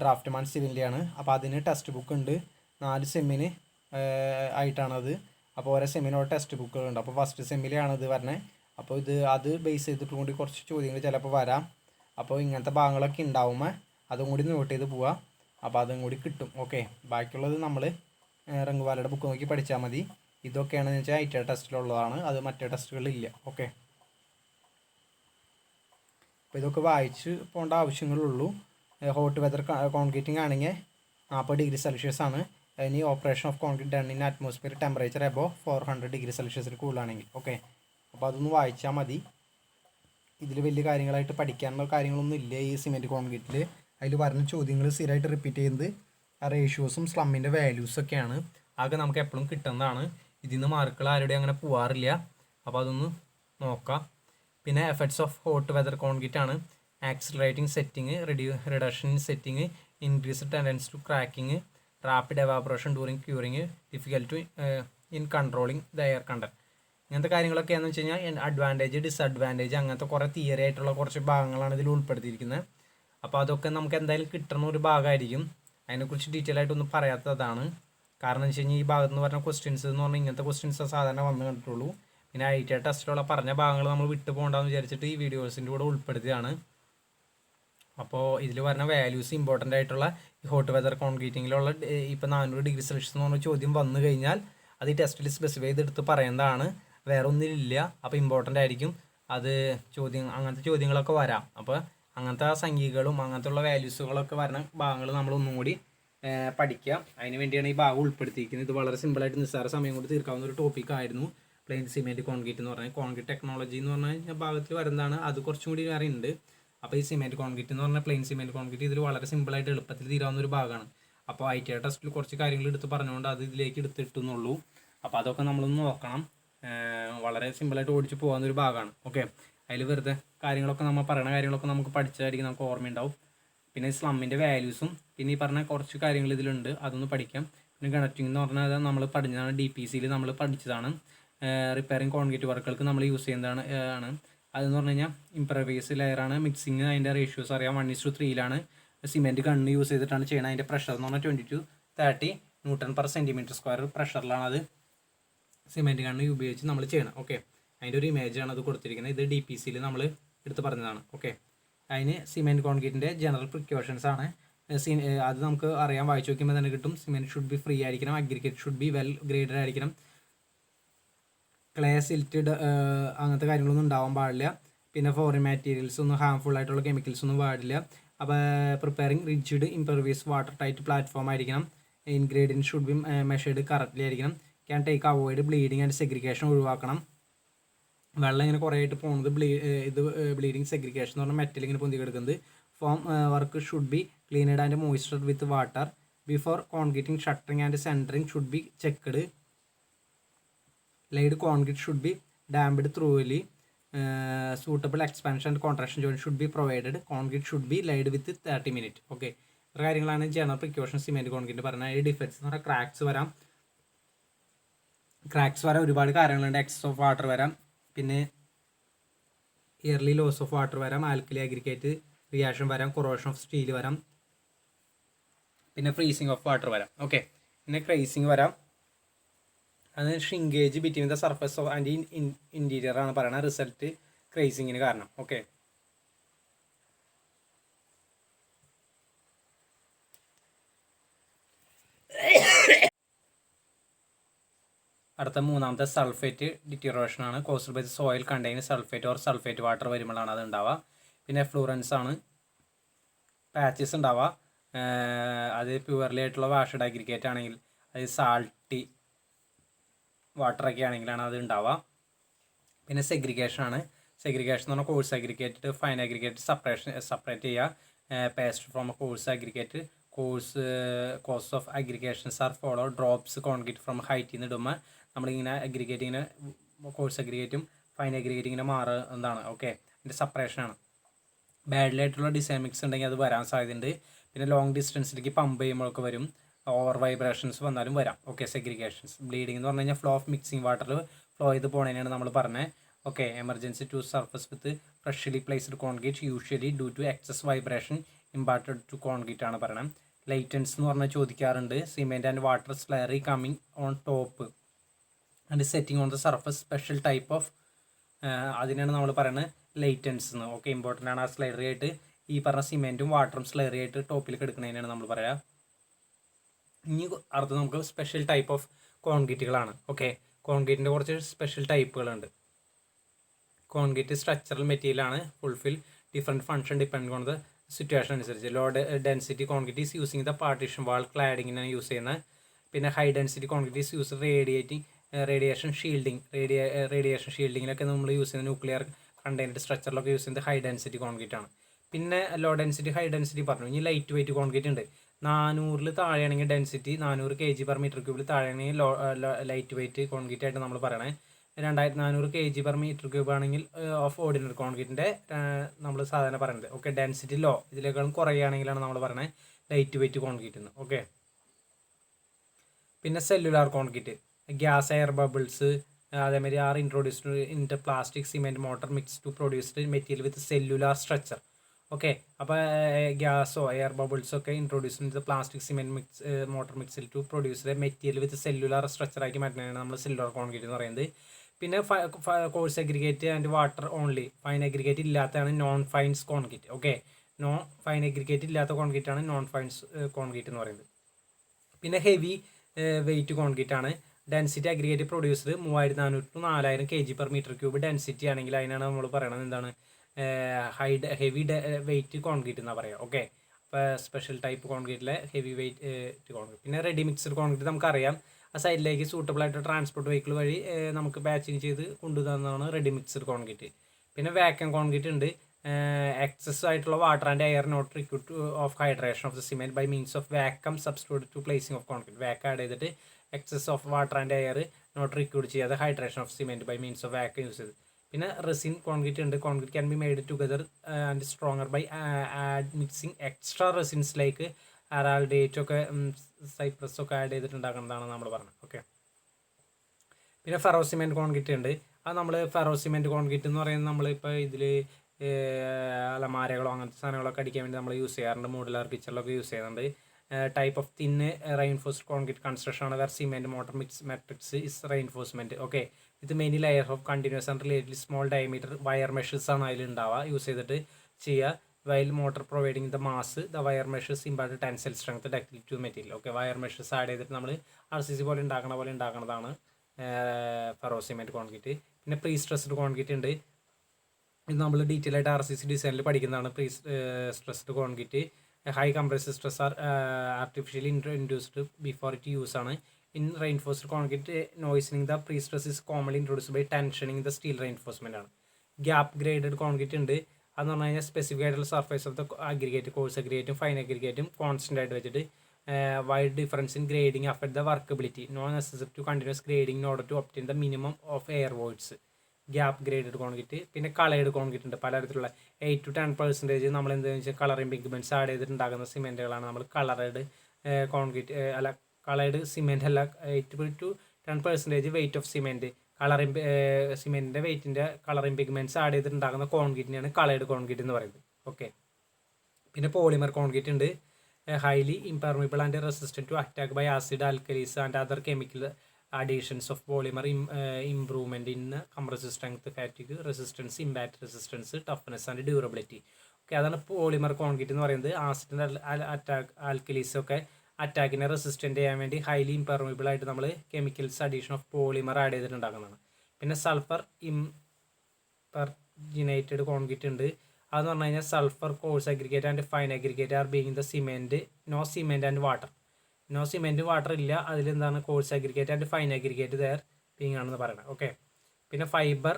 ഡ്രാഫ്റ്റ്മാൻ സിവിലിയാണ്. അപ്പോൾ അതിന് ടെക്സ്റ്റ് ബുക്ക് ഉണ്ട്. 4 സെമ്മിന് ആയിട്ടാണത്. അപ്പോൾ ഓരോ സെമ്മിനോട് ടെക്സ്റ്റ് ബുക്കുകളുണ്ട്. അപ്പോൾ ഫസ്റ്റ് സെമ്മിലാണ് ഇത് പറഞ്ഞത്. അപ്പോൾ അത് ബേസ് ചെയ്തിട്ടും കൂടി കുറച്ച് ചോദ്യങ്ങൾ ചിലപ്പോൾ വരാം. അപ്പോൾ ഇങ്ങനത്തെ ഭാഗങ്ങളൊക്കെ ഉണ്ടാവുമ്പോൾ അതും കൂടി നോട്ട് ചെയ്ത് പോവുക. അപ്പോൾ അതും കൂടി കിട്ടും. ഓക്കെ. ബാക്കിയുള്ളത് നമ്മൾ റങ്കുവാലയുടെ ബുക്ക് നോക്കി പഠിച്ചാൽ മതി. ഇതൊക്കെയാണെന്ന് വെച്ചാൽ ITI ടെസ്റ്റിലുള്ളതാണ്. അത് മറ്റേ ടെസ്റ്റുകളിലില്ല. ഓക്കെ. അപ്പോൾ ഇതൊക്കെ വായിച്ച് പോകേണ്ട ആവശ്യങ്ങളുള്ളൂ. ഹോട്ട് വെതർ കോൺക്രീറ്റിംഗ് ആണെങ്കിൽ 40 ഡിഗ്രി സെൽഷ്യസ് ആണ്. ഇനി operation of concrete done in atmosphere temperature above 400 degree സെൽഷ്യസിൽ കൂടുതലാണെങ്കിൽ. ഓക്കെ. അപ്പോൾ അതൊന്ന് വായിച്ചാൽ മതി. ഇതിൽ വലിയ കാര്യങ്ങളായിട്ട് പഠിക്കാനുള്ള കാര്യങ്ങളൊന്നും ഇല്ല ഈ സിമെൻറ്റ് കോൺക്രീറ്റിൽ. അതിൽ പറഞ്ഞ ചോദ്യങ്ങൾ സ്ഥിരമായിട്ട് റിപ്പീറ്റ് ചെയ്യുന്നത് റേഷ്യോസും സ്ലമ്മിൻ്റെ വാല്യൂസൊക്കെയാണ്. ആകെ നമുക്ക് എപ്പോഴും കിട്ടുന്നതാണ്. ഇതിൽ നിന്ന് മാർക്കുകൾ ആരുടെ അങ്ങനെ പോകാറില്ല. അപ്പോൾ അതൊന്ന് നോക്കാം. പിന്നെ effects of hot weather concrete ആണ്. Accelerating setting, reduction setting, increase tendency to cracking, rapid evaporation during curing, difficult in controlling the air content. ഇങ്ങനത്തെ കാര്യങ്ങളൊക്കെയാണെന്ന് വെച്ച് കഴിഞ്ഞാൽ അഡ്വാൻറ്റേജ്, ഡിസഡ്വാൻറ്റേജ്, അങ്ങനത്തെ കുറേ തിയറി ആയിട്ടുള്ള കുറച്ച് ഭാഗങ്ങളാണ് ഇതിൽ ഉൾപ്പെടുത്തിയിരിക്കുന്നത്. അപ്പോൾ അതൊക്കെ നമുക്ക് എന്തായാലും കിട്ടുന്ന ഒരു ഭാഗമായിരിക്കും. അതിനെക്കുറിച്ച് ഡീറ്റെയിൽ ആയിട്ടൊന്നും പറയാത്തതാണ്. കാരണം എന്ന് വെച്ച് കഴിഞ്ഞാൽ ഈ ഭാഗത്ത് നിന്ന് പറഞ്ഞ ക്വസ്റ്റ്യൻസ് എന്ന് പറഞ്ഞാൽ ഇങ്ങനത്തെ ക്വസ്റ്റ്യൻസ് സാധാരണ വന്ന് കണ്ടിട്ടുള്ളൂ. പിന്നെ ITI ടെസ്റ്റിലുള്ള പറഞ്ഞ ഭാഗങ്ങൾ നമ്മൾ വിട്ടു പോകണ്ടെന്ന് വിചാരിച്ചിട്ട് ഈ വീഡിയോസിൻ്റെ കൂടെ ഉൾപ്പെടുത്തിയതാണ്. അപ്പോൾ ഇതിൽ പറഞ്ഞ വാല്യൂസ് ഇമ്പോർട്ടൻ്റ് ആയിട്ടുള്ള ഈ ഹോട്ട് വെതർ കോൺക്രീറ്റിങ്ങിലുള്ള ഇപ്പോൾ 400 ഡിഗ്രി സെൽഷ്യസ് എന്ന് പറഞ്ഞ ചോദ്യം വന്നു കഴിഞ്ഞാൽ അത് ഈ ടെസ്റ്റിൽ സ്പെസിഫൈ ചെയ്തെടുത്ത് പറയുന്നതാണ്, വേറെ ഒന്നിലില്ല. അപ്പോൾ ഇമ്പോർട്ടൻ്റ് ആയിരിക്കും അത് അങ്ങനത്തെ ചോദ്യങ്ങളൊക്കെ വരാം. അപ്പോൾ അങ്ങനത്തെ സംഖ്യകളും അങ്ങനത്തെ ഉള്ള വാല്യൂസുകളൊക്കെ വരുന്ന ഭാഗങ്ങൾ നമ്മൾ ഒന്നും കൂടി പഠിക്കുക. അതിന് വേണ്ടിയാണ് ഈ ഭാഗം ഉൾപ്പെടുത്തിയിരിക്കുന്നത്. ഇത് വളരെ സിമ്പിളായിട്ട് നിസ്സാര സമയം കൊണ്ട് തീർക്കാവുന്ന ഒരു ടോപ്പിക്കായിരുന്നു പ്ലെയിൻ സിമെൻറ്റ് കോൺക്രീറ്റ് എന്ന് പറഞ്ഞാൽ. കോൺക്രീറ്റ് ടെക്നോളജി എന്ന് പറഞ്ഞാൽ ഭാഗത്തിൽ വരുന്നതാണ്, അത് കുറച്ചും കൂടി വേറെ ഉണ്ട്. അപ്പോൾ ഈ സിമെൻറ്റ് കോൺക്രീറ്റ് എന്ന് പറഞ്ഞാൽ പ്ലെയിൻ സിമെൻറ്റ് കോൺക്രീറ്റ് ഇതിൽ വളരെ സിമ്പിളായിട്ട് എളുപ്പത്തിൽ തീരാവുന്ന ഒരു ഭാഗമാണ്. അപ്പോൾ ITI ടെസ്റ്റിൽ കുറച്ച് കാര്യങ്ങൾ എടുത്ത് പറഞ്ഞുകൊണ്ട് അത് ഇതിലേക്ക് എടുത്തിട്ടുന്നുള്ളൂ. അപ്പോൾ അതൊക്കെ നമ്മളൊന്ന് നോക്കണം. വളരെ സിമ്പിളായിട്ട് ഓടിച്ച് പോകാവുന്നൊരു ഭാഗമാണ്. ഓക്കെ, അതിൽ വെറുതെ കാര്യങ്ങളൊക്കെ നമ്മൾ പറയുന്ന കാര്യങ്ങളൊക്കെ നമുക്ക് പഠിച്ചതായിരിക്കും, നമുക്ക് ഓർമ്മയുണ്ടാവും. പിന്നെ സ്ലമ്മിൻ്റെ വാല്യൂസും പിന്നെ ഈ പറഞ്ഞ കുറച്ച് കാര്യങ്ങൾ ഇതിലുണ്ട്, അതൊന്ന് പഠിക്കാം. പിന്നെ ഗണറ്റിംഗ് എന്ന് പറഞ്ഞാൽ നമ്മൾ പഠിച്ചതാണ്, DPCയിൽ നമ്മൾ പഠിച്ചതാണ്. റിപ്പയറിങ് കോൺക്രീറ്റ് വർക്കുകൾക്ക് നമ്മൾ യൂസ് ചെയ്യുന്നതാണ് അതെന്ന് പറഞ്ഞു കഴിഞ്ഞാൽ ഇംപ്രവൈസ് ലെയറാണ്. മിക്സിങ് അതിൻ്റെ റേഷ്യോസ് അറിയാം, 1:3 സിമെൻറ്റ് ഗണ്ണ് യൂസ് ചെയ്തിട്ടാണ് ചെയ്യുന്നത്. അതിൻ്റെ പ്രഷർ എന്ന് പറഞ്ഞാൽ 20 to 30 Nm/cm² പ്രഷറിലാണ് അത് സിമെൻറ്റ് ഗണ്ണ് ഉപയോഗിച്ച് നമ്മൾ ചെയ്യണം. ഓക്കെ, അതിൻ്റെ ഒരു ഇമേജാണ് അത് കൊടുത്തിരിക്കുന്നത്. ഇത് DPCയിൽ നമ്മൾ എടുത്ത് പറഞ്ഞതാണ്. ഓക്കെ, അതിന് സിമെൻറ്റ് കോൺക്രീറ്റിൻ്റെ ജനറൽ പ്രിക്കോഷൻസ് ആണ്. അത് നമുക്ക് അറിയാം, വായിച്ചു നോക്കുമ്പോൾ തന്നെ കിട്ടും. സിമെൻറ്റ് ഷുഡ് ബി ഫ്രീ ആയിരിക്കണം, aggregate should be well graded ആയിരിക്കണം, ക്ലേ സിൽറ്റഡ് അങ്ങനത്തെ കാര്യങ്ങളൊന്നും ഉണ്ടാവാൻ പാടില്ല. പിന്നെ ഫോറിൻ മാറ്റീരിയൽസ് ഒന്നും ഹാംഫുൾ ആയിട്ടുള്ള കെമിക്കൽസ് ഒന്നും പാടില്ല. അപ്പോൾ preparing rigid impervious water tight platform ആയിരിക്കണം. Ingredient should be measured correctly ആയിരിക്കണം. Can take avoid bleeding and segregation ഒഴിവാക്കണം. വെള്ളം ഇങ്ങനെ കുറേ ആയിട്ട് പോകുന്നത് ബ്ലീഡിങ് സെഗ്രിഗേഷൻ എന്ന് പറഞ്ഞാൽ മെറ്റൽ ഇങ്ങനെ പൊന്തി കിടക്കുന്നത്. Form work should be cleaned and moisture with water before concreting. Shuttering and centring should be checked. Laid concrete should be damped thoroughly. Suitable expansion and contraction joint should be provided. Concrete should be laid with 30 minutes. Okay, ഇത്ര കാര്യങ്ങളാണ് general precaution cement concrete പറഞ്ഞാൽ. ഈ defects എന്ന് പറഞ്ഞാൽ cracks വരാം ഒരുപാട് കാര്യങ്ങളുണ്ട്. Excess of water വരാം, പിന്നെ ഇയർലി ലോസ് ഓഫ് വാട്ടർ വരാം, ആൽക്കലി അഗ്രിഗേറ്റ് റിയാക്ഷൻ വരാം, കൊറോഷൻ ഓഫ് സ്റ്റീൽ വരാം, പിന്നെ ഫ്രീസിങ് ഓഫ് വാട്ടർ വരാം. ഓക്കെ, പിന്നെ ക്രൈസിങ് വരാം. അത് shrinkage between the surface of and interior ആണ് പറയുന്നത് റിസൾട്ട് ക്രൈസിങ്ങിന് കാരണം. ഓക്കെ, അടുത്ത മൂന്നാമത്തെ സൾഫേറ്റ് ഡിറ്റീറിയേഷൻ ആണ്. Caused by soil contain sulphate or sulphate water വരുമ്പോഴാണ് അത് ഉണ്ടാവുക. പിന്നെ ഫ്ലൂറൻസ് ആണ്, പാച്ചസ് ഉണ്ടാവുക. അത് പ്യുവർലി ആയിട്ടുള്ള വാഷഡ് അഗ്രിഗേറ്റ് ആണെങ്കിൽ, അത് സാൾട്ടി വാട്ടറൊക്കെ ആണെങ്കിലാണ് അത് ഉണ്ടാവുക. പിന്നെ സെഗ്രിഗേഷൻ ആണ്. സെഗ്രിഗേഷൻ എന്ന് പറഞ്ഞാൽ coarse aggregate fine aggregate separate ചെയ്യുക. Paste from coarse aggregate. Coarse of aggregations are follow. Drops concrete from ഹൈറ്റിൽ നിന്ന് ഇടുമ്പോൾ നമ്മളിങ്ങനെ അഗ്രിഗേറ്റ് ഇങ്ങനെ കോഴ്സ് അഗ്രിഗേറ്റും ഫൈൻ അഗ്രിഗേറ്റ് ഇങ്ങനെ മാറുന്നതാണ്. ഓക്കെ, ഇതിൻ്റെ സെപ്പറേഷനാണ്. ബാഡിലായിട്ടുള്ള ഡിസൈൻ മിക്സ് ഉണ്ടെങ്കിൽ അത് വരാൻ സാധ്യതയുണ്ട്. പിന്നെ ലോങ് ഡിസ്റ്റൻസിലേക്ക് പമ്പ് ചെയ്യുമ്പോഴൊക്കെ വരും. ഓവർ വൈബ്രേഷൻസ് വന്നാലും വരാം. ഓക്കെ, സെഗ്രിഗേഷൻസ്. ബ്ലീഡിംഗ് എന്ന് പറഞ്ഞു കഴിഞ്ഞാൽ ഫ്ലോ ഓഫ് മിക്സിംഗ് വാട്ടറിൽ ഫ്ലോ ചെയ്ത് പോണതിനാണ് നമ്മൾ പറഞ്ഞത്. Okay, emergence to surface with freshly placed concrete usually due to excess vibration imparted to concrete ആണ് പറയുന്നത്. ലൈറ്റൻസ് എന്ന് പറഞ്ഞാൽ ചോദിക്കാറുണ്ട്. Cement and water slurry coming on top and setting on the surface special type of, അതിനാണ് നമ്മൾ പറയുന്നത് laitance എന്ന്. Okay, important ആണ്. ആ സ്ലറി ആയിട്ട് ഈ പറഞ്ഞ സിമെൻറ്റും വാട്ടറും സ്ലറി ആയിട്ട് ടോപ്പിലേക്ക് എടുക്കുന്നതിനാണ് നമ്മൾ പറയുക. ഇനി അടുത്ത് നമുക്ക് സ്പെഷ്യൽ ടൈപ്പ് ഓഫ് കോൺക്രീറ്റുകളാണ്. ഓക്കെ, കോൺക്രീറ്റിൻ്റെ കുറച്ച് സ്പെഷ്യൽ ടൈപ്പുകളുണ്ട്. കോൺക്രീറ്റ് സ്ട്രക്ചറൽ മെറ്റീരിയലാണ്. Fulfil different function depend on the situation അനുസരിച്ച്. Low density concrete is using the partition wall ക്ലാഡിങ്ങിനാണ് യൂസ് ചെയ്യുന്നത്. പിന്നെ high density concrete is use radiation shielding. Radiation ഷീൽഡിങ്ങിലൊക്കെ നമ്മൾ യൂസ് ചെയ്യുന്ന ന്യൂക്ലിയർ കണ്ടെയ്നർ സ്ട്രക്ചറിലൊക്കെ യൂസ് ചെയ്യുന്നത് ഹൈ ഡെൻസിറ്റി കോൺക്രീറ്റ് ആണ്. പിന്നെ ലോ ഡെൻസിറ്റി ഹൈ ഡെൻസിറ്റി പറഞ്ഞു. ഇനി ലൈറ്റ് വെയിറ്റ് കോൺക്രീറ്റ് ഉണ്ട്. 400 താഴെയാണെങ്കിൽ ഡെൻസിറ്റി 400 kg/m³ താഴെയാണെങ്കിൽ ലൈറ്റ് വെയിറ്റ് കോൺക്രീറ്റ് ആയിട്ട് നമ്മൾ പറയണേ. 2400 kg/m³ ആണെങ്കിൽ ഓഫ് ഓർഡിനറി കോൺക്രീറ്റിൻ്റെ നമ്മൾ സാധാരണ പറയുന്നത്. ഓക്കെ, ഡെൻസിറ്റി ലോ ഇതിനേക്കാളും കുറയുകയാണെങ്കിലാണ് നമ്മൾ പറയുന്നത്. ലൈറ്റ് വെയിറ്റ് കോൺക്രീറ്റ് എന്ന്. ഓക്കെ, പിന്നെ cellular concrete, gas air bubbles അതേമാതിരി are introduced in the plastic cement mortar mix to produced material with cellular structure. Okay, അപ്പോൾ ഗ്യാസോ എയർ ബബിൾസോ ഒക്കെ introduced in the plastic cement mix mortar മിക്സിൽ to produced material with cellular സ്ട്രക്ചറാക്കി മാറ്റുന്നതാണ് നമ്മൾ cellular concrete എന്ന് പറയുന്നത്. പിന്നെ coarse aggregate and water only, fine aggregate ഇല്ലാത്തതാണ് non fines concrete. Okay, fine aggregate ഇല്ലാത്ത കോൺക്രീറ്റ് ആണ് നോൺ ഫൈൻസ് കോൺക്രീറ്റ് എന്ന് പറയുന്നത്. പിന്നെ ഹെവി വെയിറ്റ് കോൺക്രീറ്റ് ആണ്. Density aggregate produced 3400 to 4000 kg/m³ density ആണെങ്കിൽ അതിനാണ് നമ്മൾ പറയണത് എന്താണ് ഹെവി വെയിറ്റ് കോൺക്രീറ്റ് എന്നാണ് പറയുക. ഓക്കെ, അപ്പോൾ സ്പെഷ്യൽ ടൈപ്പ് കോൺക്രീറ്റിലെ ഹെവി വെയിറ്റ് കോൺക്രീറ്റ്. പിന്നെ റെഡി മിക്സ്ഡ് കോൺക്രീറ്റ് നമുക്കറിയാം, ആ സൈഡിലേക്ക് സൂട്ടബിൾ ആയിട്ട് ട്രാൻസ്പോർട്ട് വെഹിക്കിൾ വഴി നമുക്ക് ബാച്ചിങ് ചെയ്ത് കൊണ്ടുവന്നതാണ് റെഡി മിക്സ്ഡ് കോൺക്രീറ്റ്. പിന്നെ വാക്വം കോൺക്രീറ്റ് ഉണ്ട്. എക്സസ് ആയിട്ടുള്ള water and air not required of hydration of the cement by means of vacuum substitute to placing of concrete. Vacuum add ചെയ്തിട്ട് excess of water and air not required ചെയ്യാതെ hydration of cement by means of vacuum use ചെയ്ത്. പിന്നെ resin concrete ഉണ്ട്. Concrete can be made together and stronger by mixing extra resins like Araldite ഒക്കെ Cyprus ഒക്കെ add ചെയ്തിട്ടുണ്ടാക്കുന്നതാണ് നമ്മൾ പറഞ്ഞത്. Okay, പിന്നെ ferro cement concrete ഉണ്ട്. അത് നമ്മൾ ഫെറോ സിമെൻറ്റ് കോൺക്രീറ്റ് എന്ന് പറയുന്നത് നമ്മളിപ്പോൾ ഇതിൽ അലമാരകളോ അങ്ങനത്തെ സാധനങ്ങളൊക്കെ അടിക്കാൻ വേണ്ടി നമ്മൾ യൂസ് ചെയ്യാറുണ്ട്. മോഡുലാർ കിച്ചണിലൊക്കെ യൂസ് ചെയ്യുന്നുണ്ട്. Type of thin reinforced concrete construction ആണ് where cement mortar mix matrix is reinforcement. Okay, with many layer of continuous and relatively small diameter wire meshes ആണ് അതിലുണ്ടാവുക. യൂസ് ചെയ്തിട്ട് ചെയ്യുക. While mortar providing the mass the wire meshes impart tensile strength ductility to material. Okay, wire meshes add ചെയ്തിട്ട് നമ്മൾ RCC പോലെ ഉണ്ടാക്കുന്നതാണ് ferro cement concrete. പിന്നെ prestressed concrete ഉണ്ട്. ഇത് നമ്മൾ ഡീറ്റെയിൽ ആയിട്ട് RCC ഡിസൈനിൽ പഠിക്കുന്നതാണ്. Prestressed concrete high compressive stress artificially induced before it use ആണ്. ഇൻ റെയിൻഫോഴ്സ്ഡ് കോൺക്രീറ്റ് നോയ്സനിങ് the prestress is commonly introduced by tensioning the steel reinforcement ആണ്. ഗ്യാപ്പ് ഗ്രേഡഡ് കോൺക്രീറ്റ് ഉണ്ട്. അതെന്ന് പറഞ്ഞു കഴിഞ്ഞാൽ സ്പെസിഫിക് ആയിട്ടുള്ള surface of the aggregate coarse അഗ്രിഗേറ്റും fine അഗ്രിഗേറ്റും കോൺസ്റ്റൻ്റ് ആയിട്ട് വെച്ചിട്ട് wide difference in grading affect the workability no necessary to continuous grading in order to obtain the minimum of air voids. Gap graded concrete. പിന്നെ coloured concrete ഉണ്ട്. പലതരത്തിലുള്ള 8 to 10% നമ്മൾ എന്താണെന്ന് വെച്ചാൽ കളറിംഗ് പിഗ്മെൻറ്റ്സ് ആഡ് ചെയ്തിട്ടുണ്ടാകുന്ന സിമെൻറ്റുകളാണ് നമ്മൾ കളേർഡ് കോൺക്രീറ്റ് അല്ല കളേർഡ് സിമെൻറ്റ് അല്ല. 8 to 10% weight of cement colouring സിമെൻറ്റിൻ്റെ വെയിറ്റിൻ്റെ കളറിംഗ് പിഗ്മെൻറ്റ്സ് ആഡ് ചെയ്തിട്ടുണ്ടാകുന്ന കോൺക്രീറ്റിനെയാണ് കളേർഡ് കോൺക്രീറ്റ് എന്ന് പറയുന്നത്. ഓക്കെ, പിന്നെ പോളിമർ കോൺക്രീറ്റ് ഉണ്ട്. Highly impermeable and resistant to attack by acid alkalis and other chemical additions of polymer improvement in compressive strength, fatigue resistance, impact resistance, toughness and durability. Okay, അതാണ് polymer concrete എന്ന് പറയുന്നത്. ആസിഡിൻ്റെ attack alkalis ഒക്കെ അറ്റാക്കിനെ resistant ചെയ്യാൻ വേണ്ടി highly impermeable ആയിട്ട് നമ്മൾ chemicals addition of polymer add ചെയ്തിട്ടുണ്ടാക്കുന്നതാണ്. പിന്നെ സൾഫർ ഇംപെർജിനേറ്റഡ് കോൺക്രീറ്റ് ഉണ്ട്. അതെന്ന് പറഞ്ഞു കഴിഞ്ഞാൽ sulphur coarse aggregate and fine aggregate are being the cement no cement and water. No cement water ഇല്ല, അതിലെന്താണ് coarse aggregate and fine aggregate they're being ആണെന്ന് പറയണം. ഓക്കെ, പിന്നെ ഫൈബർ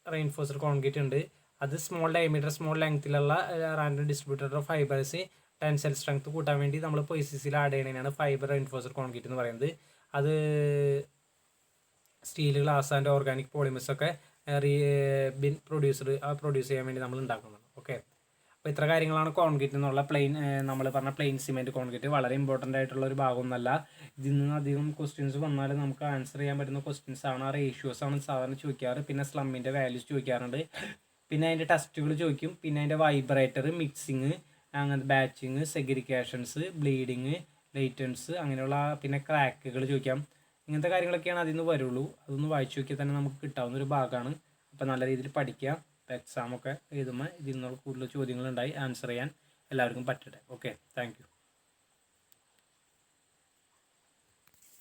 റെയിൻഫോഴ്സ്ഡ് കോൺക്രീറ്റ് ഉണ്ട്. അത് സ്മോൾ ഡയമീറ്റർ സ്മോൾ ലെങ്ത്തിലുള്ള random distributed of fibres tensile strength കൂട്ടാൻ വേണ്ടി നമ്മൾ PCCയിൽ ആഡ് ചെയ്യുന്നതിനാണ് ഫൈബർ റെയിൻഫോഴ്സ്ഡ് കോൺക്രീറ്റ് എന്ന് പറയുന്നത്. അത് steel glass and organic polymers ഒക്കെ പ്രൊഡ്യൂസ് ചെയ്യാൻ വേണ്ടി നമ്മൾ ഉണ്ടാക്കുന്നതാണ്. ഓക്കെ, അപ്പോൾ ഇത്ര കാര്യങ്ങളാണ് കോൺക്രീറ്റ് എന്നുള്ള നമ്മൾ പറഞ്ഞ പ്ലെയിൻ സിമെൻറ്റ് കോൺക്രീറ്റ്. വളരെ ഇമ്പോർട്ടൻ്റ് ആയിട്ടുള്ള ഒരു ഭാഗമൊന്നുമല്ല. ഇതിൽ നിന്ന് അധികം ക്വസ്റ്റ്യൻസ് വന്നാൽ നമുക്ക് ആൻസർ ചെയ്യാൻ പറ്റുന്ന ക്വസ്റ്റ്യൻസ് ആണ്. ആ റേഷ്യോസ് ആണ് സാധാരണ ചോദിക്കാറ്. പിന്നെ സ്ലമ്മിൻ്റെ വാല്യൂസ് ചോദിക്കാറുണ്ട്. പിന്നെ അതിൻ്റെ ടെസ്റ്റുകൾ ചോദിക്കും. പിന്നെ അതിൻ്റെ വൈബ്രേറ്റർ, മിക്സിങ്, അങ്ങനത്തെ ബാച്ചിങ്, സെഗ്രിഗേഷൻസ്, ബ്ലീഡിങ്, ലേറ്റൻസ്, അങ്ങനെയുള്ള പിന്നെ ക്രാക്കുകൾ ചോദിക്കാം. ഇങ്ങനത്തെ കാര്യങ്ങളൊക്കെയാണ് അതിൽ നിന്ന് വരുള്ളൂ. അതൊന്ന് വായിച്ചു നോക്കിയാൽ തന്നെ നമുക്ക് കിട്ടാവുന്ന ഒരു ഭാഗമാണ്. അപ്പോൾ നല്ല രീതിയിൽ പഠിക്കുക. എക്സാമൊക്കെ എഴുതുമ്പോൾ ഇതിൽ നിന്നുള്ള കൂടുതൽ ചോദ്യങ്ങളുണ്ടായി ആൻസർ ചെയ്യാൻ എല്ലാവർക്കും പറ്റട്ടെ. Okay, thank U.